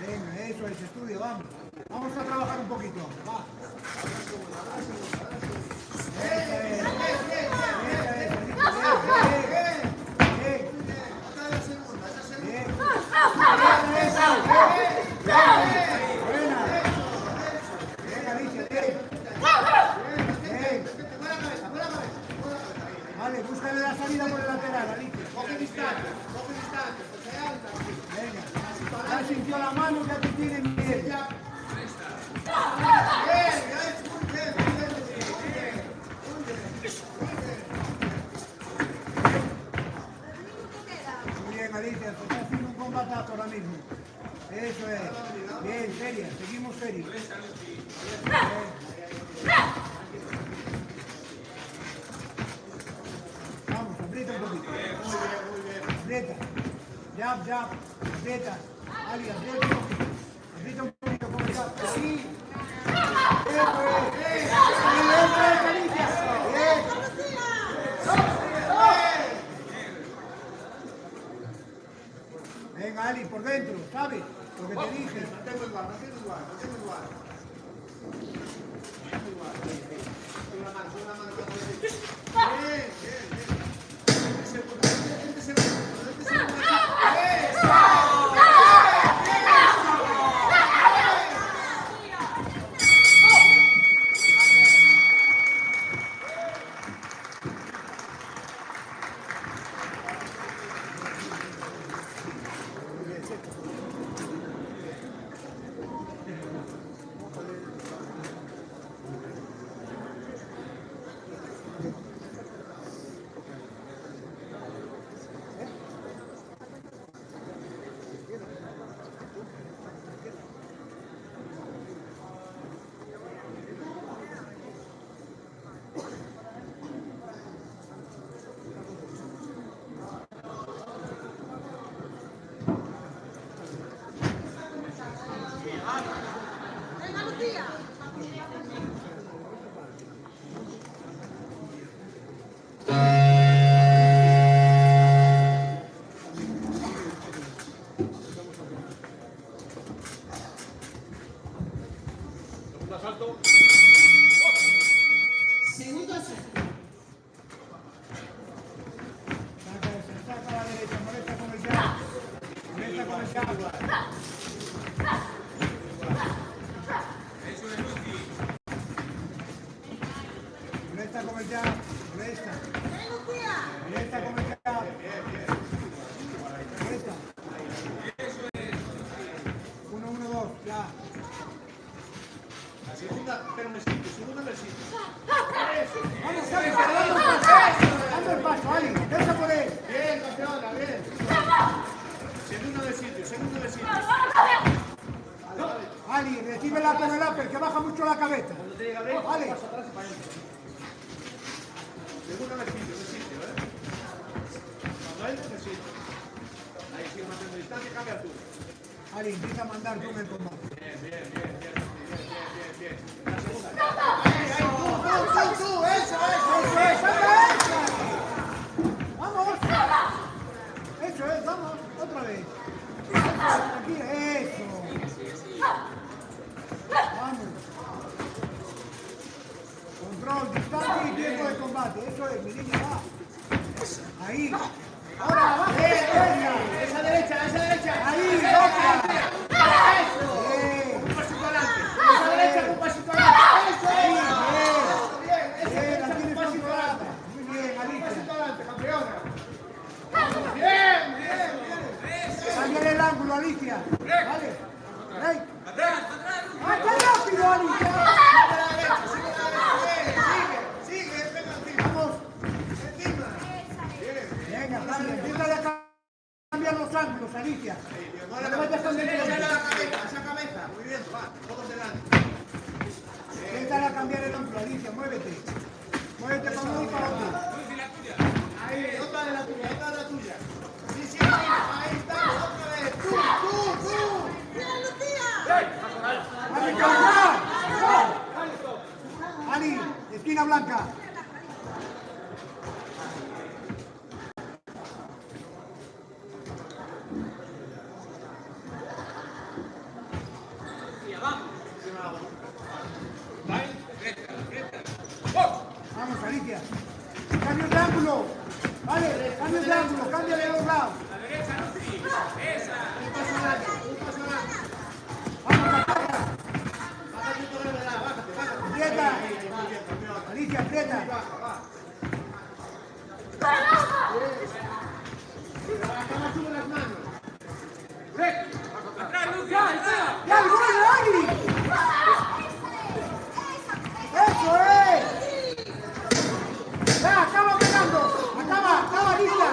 Speaker 5: Venga, eso es, estudio, vamos. Vamos a trabajar un poquito. Va. Vale, búscale la salida por el lateral, Alicia.
Speaker 3: Coge distancia.
Speaker 5: Venga, ya sintió la mano, ya te tiene miedo. Muy bien, Alicia, se está haciendo un combatazo ahora mismo. Eso es. Bien, seria, seguimos serios. Vamos, aprieta un poquito. Aprieta. Jab, aprieta. Ali, aprieta un poquito. Aprieta un poquito con el jab. Así. Eso es. Alicia. Bien. Venga, Ali, por dentro, ¿sabes? Lo que te dije.
Speaker 3: Mantengo igual. Una mano. Bien.
Speaker 7: Segundo asalto.
Speaker 5: Saca a la derecha, molesta con el jab. Molesta con el jab. Molesta con el jab. Molesta. Molesta con el jab. Molesta. 1, 1, 2, ya.
Speaker 3: La segunda, pero en el sitio.
Speaker 5: Vamos, dando el paso, Ali. Deja por él.
Speaker 3: Bien, campeona, bien. Segundo del sitio.
Speaker 5: Ali, recibe la con el upper, que baja mucho la cabeza.
Speaker 3: Cuando te llega bien,
Speaker 5: Ali.
Speaker 3: paso atrás y para adentro. Segundo del sitio, Cuando entres, del sitio. Ahí sigue manteniendo distancia, cambia tú.
Speaker 5: Ali, empieza a mandar tú en el combate.
Speaker 3: Bien. La segunda. Tú, eso.
Speaker 5: Vamos. Eso es, vamos, otra vez. Aquí, eso. Vamos. Control, distancia y tiempo de combate. Eso es, mi niña, va. Ahí. Ahora, abajo.
Speaker 3: Esa derecha.
Speaker 5: Ahí, otra.
Speaker 3: Eso.
Speaker 5: Bien.
Speaker 3: Un pasito adelante. Esa derecha con un pasito adelante. Eso. Bien.
Speaker 5: Bien, la tienes controlada. Muy bien, Alicia.
Speaker 3: Pasito adelante, campeona. Bien.
Speaker 5: Cámbiale el ángulo, Alicia. Vale. Ey. ¡Atrás, rápido, Alicia!
Speaker 3: Sigue, pega encima.
Speaker 5: Vamos.
Speaker 3: Encima.
Speaker 5: Venga, cambia. Empieza a cambiar los ángulos, Alicia. No te vayas con el
Speaker 3: Esa cabeza. Muy bien, va. Todos delante.
Speaker 5: Empieza a cambiar el ángulo, Alicia. Muévete. Muévete para uno y para otro.
Speaker 3: Ahí, otra de la tuya. Sí, ahí está, otra vez. Tú.
Speaker 5: ¡Vale, calma! Ali, esquina blanca. Vamos, Alicia. Cambio de ángulo. Vale, cambio de ángulo. Cámbiale a los lados. Vamos, ataca. Aprieta. Alicia, aprieta. ¡Ya, bueno, Ali! ¡Eso es! ¡Ya, acaba pegando! ¡Acaba, lista!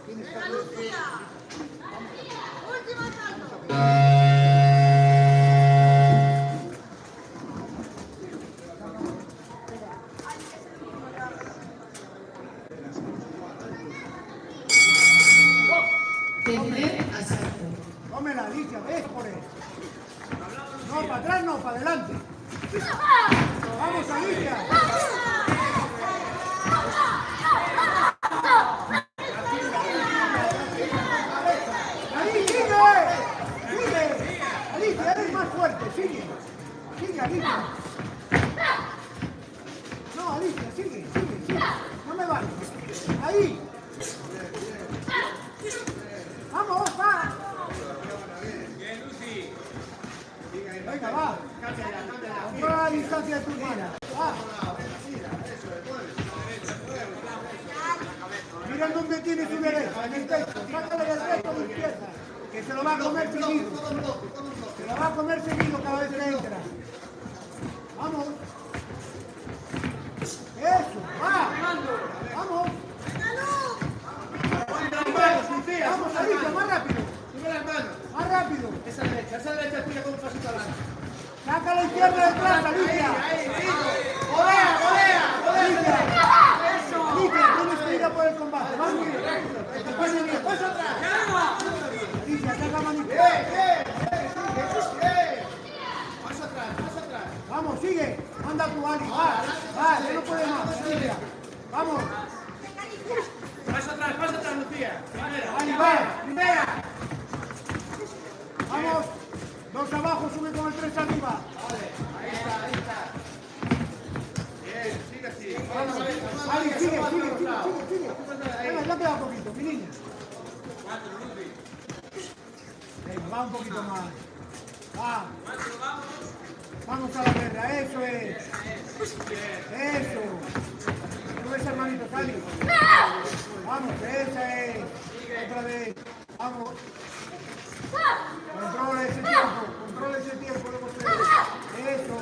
Speaker 7: Tercer asalto.
Speaker 5: Tómela, Alicia, ves por él. No, para atrás, no, para adelante. Vamos, Alicia. Ahí, sigue. Alicia, eres más fuerte, sigue. Sigue, Alicia. No, Alicia, sigue. No me vayas. Ahí. Vamos, va. Venga, va. Controla la distancia de tus manos. Va. Mira dónde tiene su derecha, en el pecho. Sácale del pecho a la izquierda, que se lo va a comer seguido. Se lo va a comer seguido cada vez que entra. Vamos. Eso, va. Vamos. Vamos, Alicia, más rápido.
Speaker 3: Sube las manos.
Speaker 5: Más rápido.
Speaker 3: Esa derecha tira con un pasito adelante.
Speaker 5: Saca la izquierda detrás, Alicia.
Speaker 3: Golea.
Speaker 5: Alicia, tienes que ir a por el combate. Vamos.
Speaker 3: Paso atrás.
Speaker 5: Alicia, saca manito.
Speaker 3: Paso atrás.
Speaker 5: Vamos, sigue. Anda tú, Ali. Va, ya no puede más. Alicia. Vamos.
Speaker 3: Paso atrás, Lucía.
Speaker 5: Ali, va. Primera. Vamos. Dos abajo, sube con el 3 arriba.
Speaker 3: Ahí está. Bien, sigue así.
Speaker 5: Ali, sigue. Venga, ya queda un poquito, mi niña. Venga, va un poquito más. Va. Vamos a la guerra, eso es. Eso. Sube, hermanito, Ali. Vamos, esa es. Otra vez. Vamos. Controla ese tiempo, luego ustedes. Eso.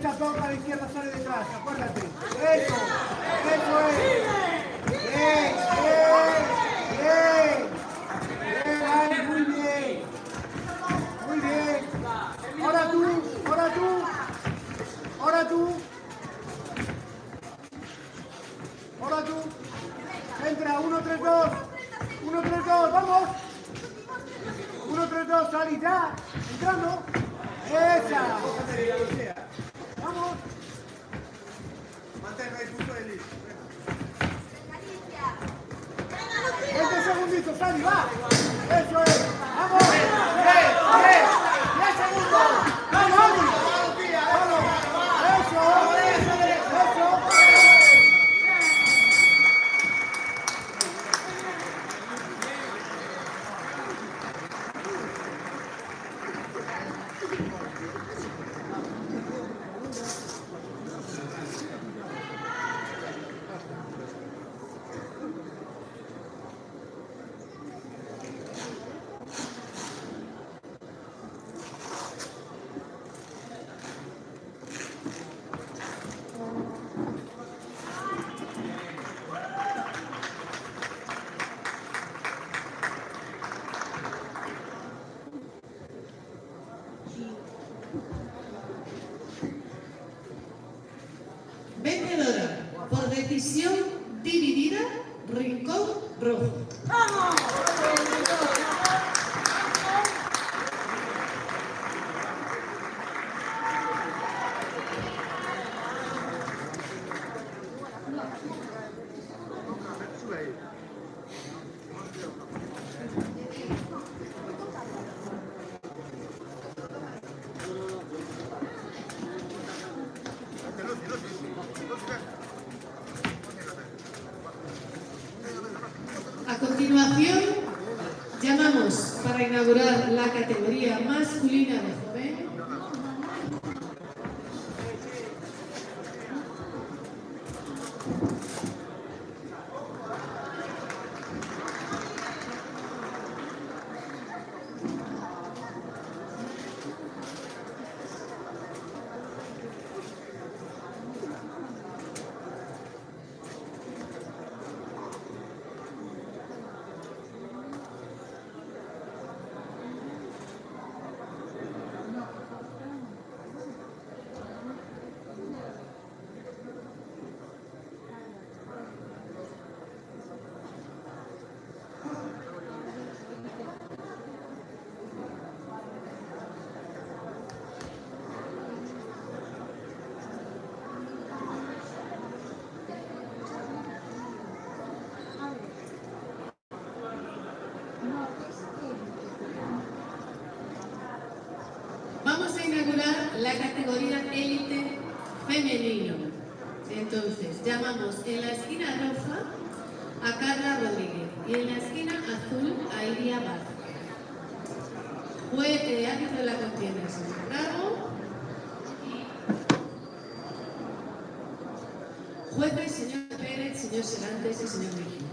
Speaker 5: derecha toca, la izquierda sale detrás, acuérdate. Eso es. Bien, ahí, muy bien. Muy bien. Ahora tú. Entra, 1-3-2. 1-3-2, vamos. 1-3-2, salí ya. Entrando. Esa. Vamos.
Speaker 3: Manténlo ahí, justo ahí.
Speaker 5: 20 segunditos, Sani, va. Eso es. Vamos. 10 segundos. Vamos, Ani. Vamos. Eso.
Speaker 7: Vencedora por decisión dividida, Rincón Rojo. A continuación, llamamos para inaugurar la categoría masculina de joven vamos a inaugurar la categoría élite femenino. Entonces, llamamos en la esquina roja a Carla Rodríguez y en la esquina azul a Iria Vázquez. Árbitro de la contienda, el señor Bravo. Jueces, señor Pérez, señor Serantes y señor Mejía.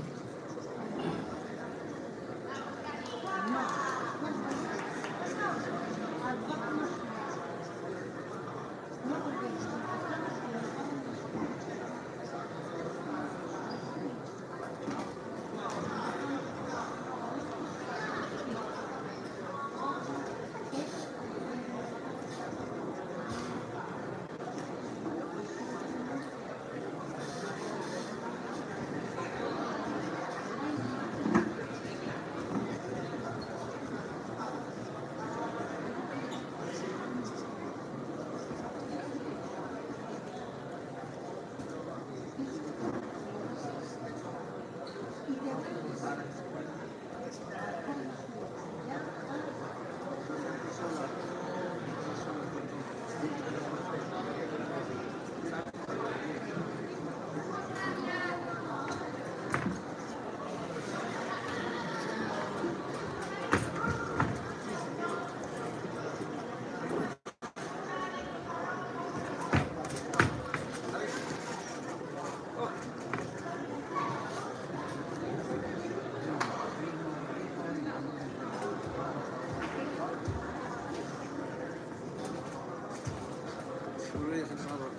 Speaker 5: Buenos días, entrenador.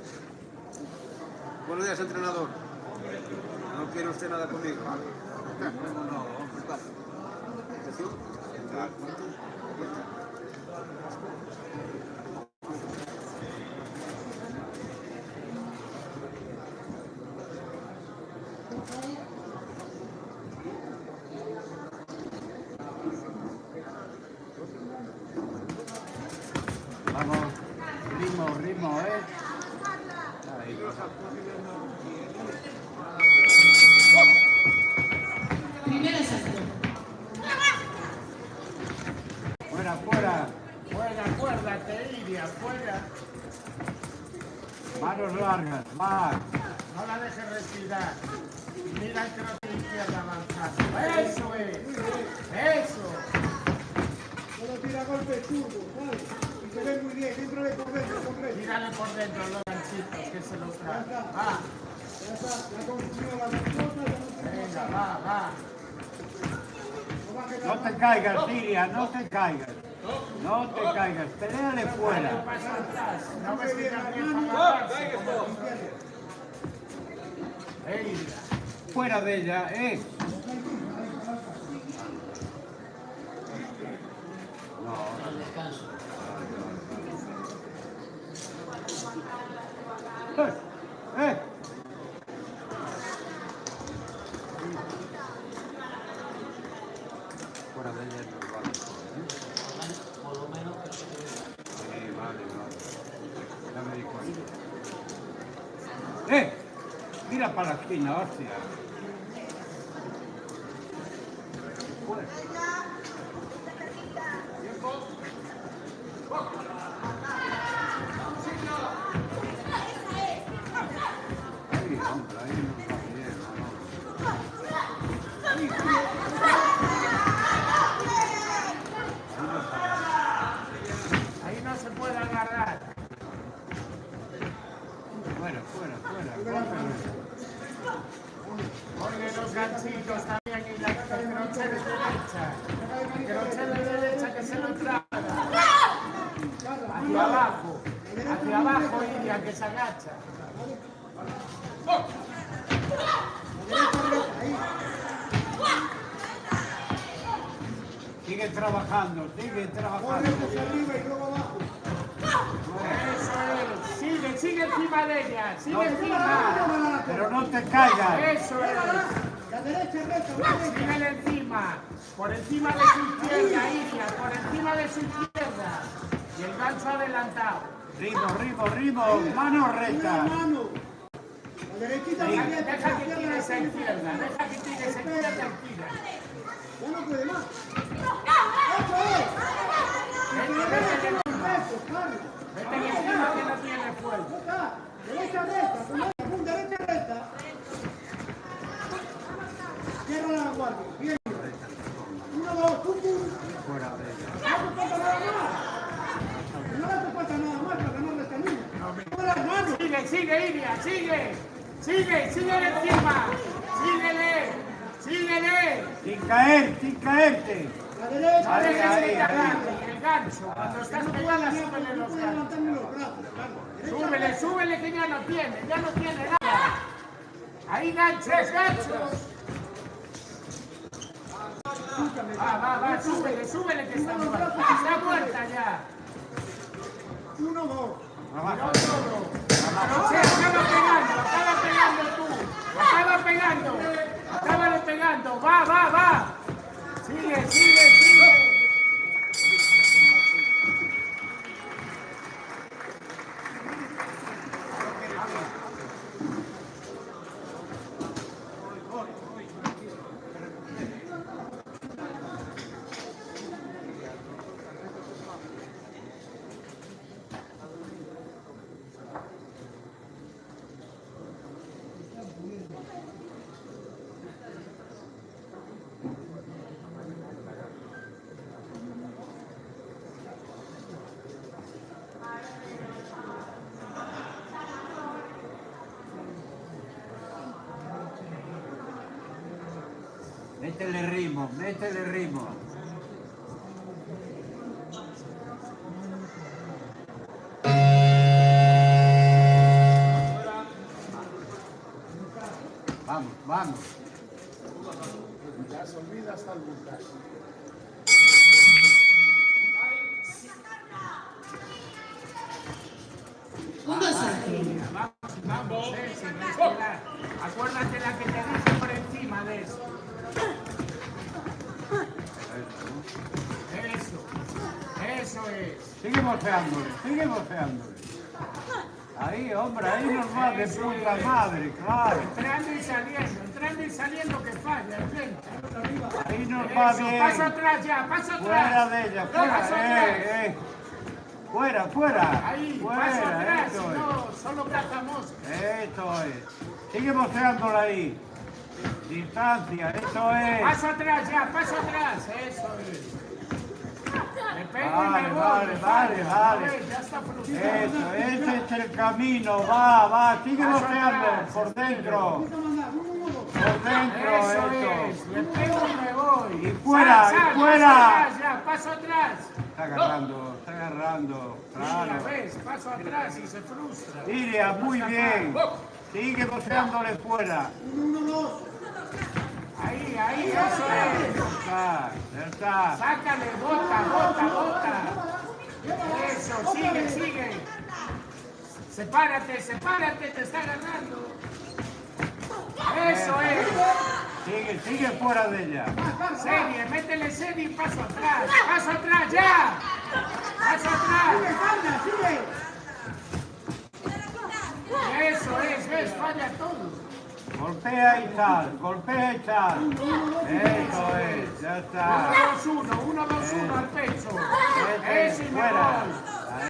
Speaker 5: Buenos días, entrenador. No quiere usted nada conmigo. No, está. ¿Atención?
Speaker 13: Vamos, ritmo, ¿eh? Ahí.
Speaker 7: Primer asalto.
Speaker 13: Fuera.
Speaker 3: Acuérdate, Iria, fuera.
Speaker 13: Manos largas, más.
Speaker 3: No la dejes respirar. Mira el crote izquierda avanzando. ¡Eso es! ¡Eso!
Speaker 5: Solo tira golpe turbo, ¿vale? Y se ve muy bien, dentro de por dentro, completo.
Speaker 3: Tírale por dentro los ganchitos que se los trae. Va.
Speaker 5: Ya está, ya consumió la respuesta.
Speaker 3: Venga, va.
Speaker 13: No te caigas, Siria, no te caigas. No te caigas, peleale fuera.
Speaker 3: Paso atrás. No ves que también para
Speaker 13: Fuera de ella,
Speaker 1: Fuera de ella no vale.
Speaker 14: Por lo menos que se
Speaker 13: Vale. Ya me di cuenta. Tira para la esquina, hostia.
Speaker 3: Ahí no se puede agarrar.
Speaker 13: Fuera.
Speaker 3: Oye, los ganchitos también y el crochet de derecha. El crochet de derecha que se lo traga. Hacia abajo, Iria, que se agacha.
Speaker 13: Sigue trabajando.
Speaker 5: Arriba y luego abajo.
Speaker 3: Eso es. Sigue encima de ella. Sigue encima.
Speaker 13: Pero no te caigas.
Speaker 3: Eso es.
Speaker 5: La derecha recta,
Speaker 3: Síguele encima. Por encima de su izquierda, Iria. Por encima de su izquierda. Y el gancho adelantado.
Speaker 13: Ritmo. Mano recta.
Speaker 5: La derechita
Speaker 3: Deja que tire esa izquierda. Deja que tire esa izquierda y tira.
Speaker 5: Ya no puede más.
Speaker 3: Vete encima que no tiene fuerza.
Speaker 5: Derecha recta. Cierra la guardia. Bien. 1, 2, pum.
Speaker 13: Fuera de ella.
Speaker 5: No le hace falta nada más para ganarle esta niña.
Speaker 3: Sigue, Iria, sigue encima. Síguele.
Speaker 13: Sin caerte.
Speaker 5: La derecha.
Speaker 13: Ahí.
Speaker 3: El gancho. Cuando estás pegada, súbele los ganchos. Súbele que ya no tiene nada. Ahí ganchos. Va, súbele que está muerta. Está muerta ya.
Speaker 5: 1, 2.
Speaker 13: Abajo.
Speaker 3: Acaba pegando tú. Acábale pegando. Va. Sigue.
Speaker 13: Métele ritmo. Vamos.
Speaker 11: Ya se olvida hasta el vulcán.
Speaker 7: Un dosaje.
Speaker 8: Vamos, sin respirar. Acuérdate la que te dije por encima de eso. Eso es.
Speaker 13: Sigue boceándole, sigue boceándole. Ahí, hombre, ahí nos va de puta madre, claro.
Speaker 8: Entrando y saliendo que falla, enfrente.
Speaker 13: Ahí nos va bien.
Speaker 8: Paso atrás ya, paso atrás.
Speaker 13: Fuera de ella, fuera,
Speaker 8: Paso atrás.
Speaker 13: Fuera, fuera.
Speaker 8: Ahí,
Speaker 13: fuera,
Speaker 8: paso atrás,
Speaker 13: eso es.
Speaker 8: no, solo cazamos.
Speaker 13: Eso es. Sigue boceándola ahí. Distancia, eso es.
Speaker 8: Paso atrás ya, paso atrás, eso es. Le pego y
Speaker 13: Vale,
Speaker 8: me voy.
Speaker 13: vale, vale, vale.
Speaker 8: Ya está frustrado.
Speaker 13: Eso, ese es el camino, va, sigue
Speaker 8: Paso
Speaker 13: boceando,
Speaker 8: atrás,
Speaker 13: por dentro. Por dentro,
Speaker 8: Eso
Speaker 13: eso.
Speaker 8: es, le pego y me voy.
Speaker 13: Y fuera,
Speaker 8: Sal,
Speaker 13: y fuera.
Speaker 8: Paso atrás ya, paso atrás.
Speaker 13: Está agarrando,
Speaker 8: Mira,
Speaker 13: claro.
Speaker 8: ves, paso atrás y se frustra.
Speaker 13: Iria, muy bien. Sigue boceándole fuera.
Speaker 8: Ahí, eso es.
Speaker 13: Ya está.
Speaker 8: Sácale, bota. Eso, sigue. Sepárate, te está agarrando. Eso es.
Speaker 13: Sigue fuera de ella.
Speaker 8: Serie, métele serie y paso atrás ya. Paso atrás. Eso es, ves, falla todo.
Speaker 13: Golpea y sal. Eso es, ya está.
Speaker 8: 1-2-1 al pecho.
Speaker 13: Eso es,
Speaker 8: Eso y me
Speaker 13: fuera.
Speaker 8: voy.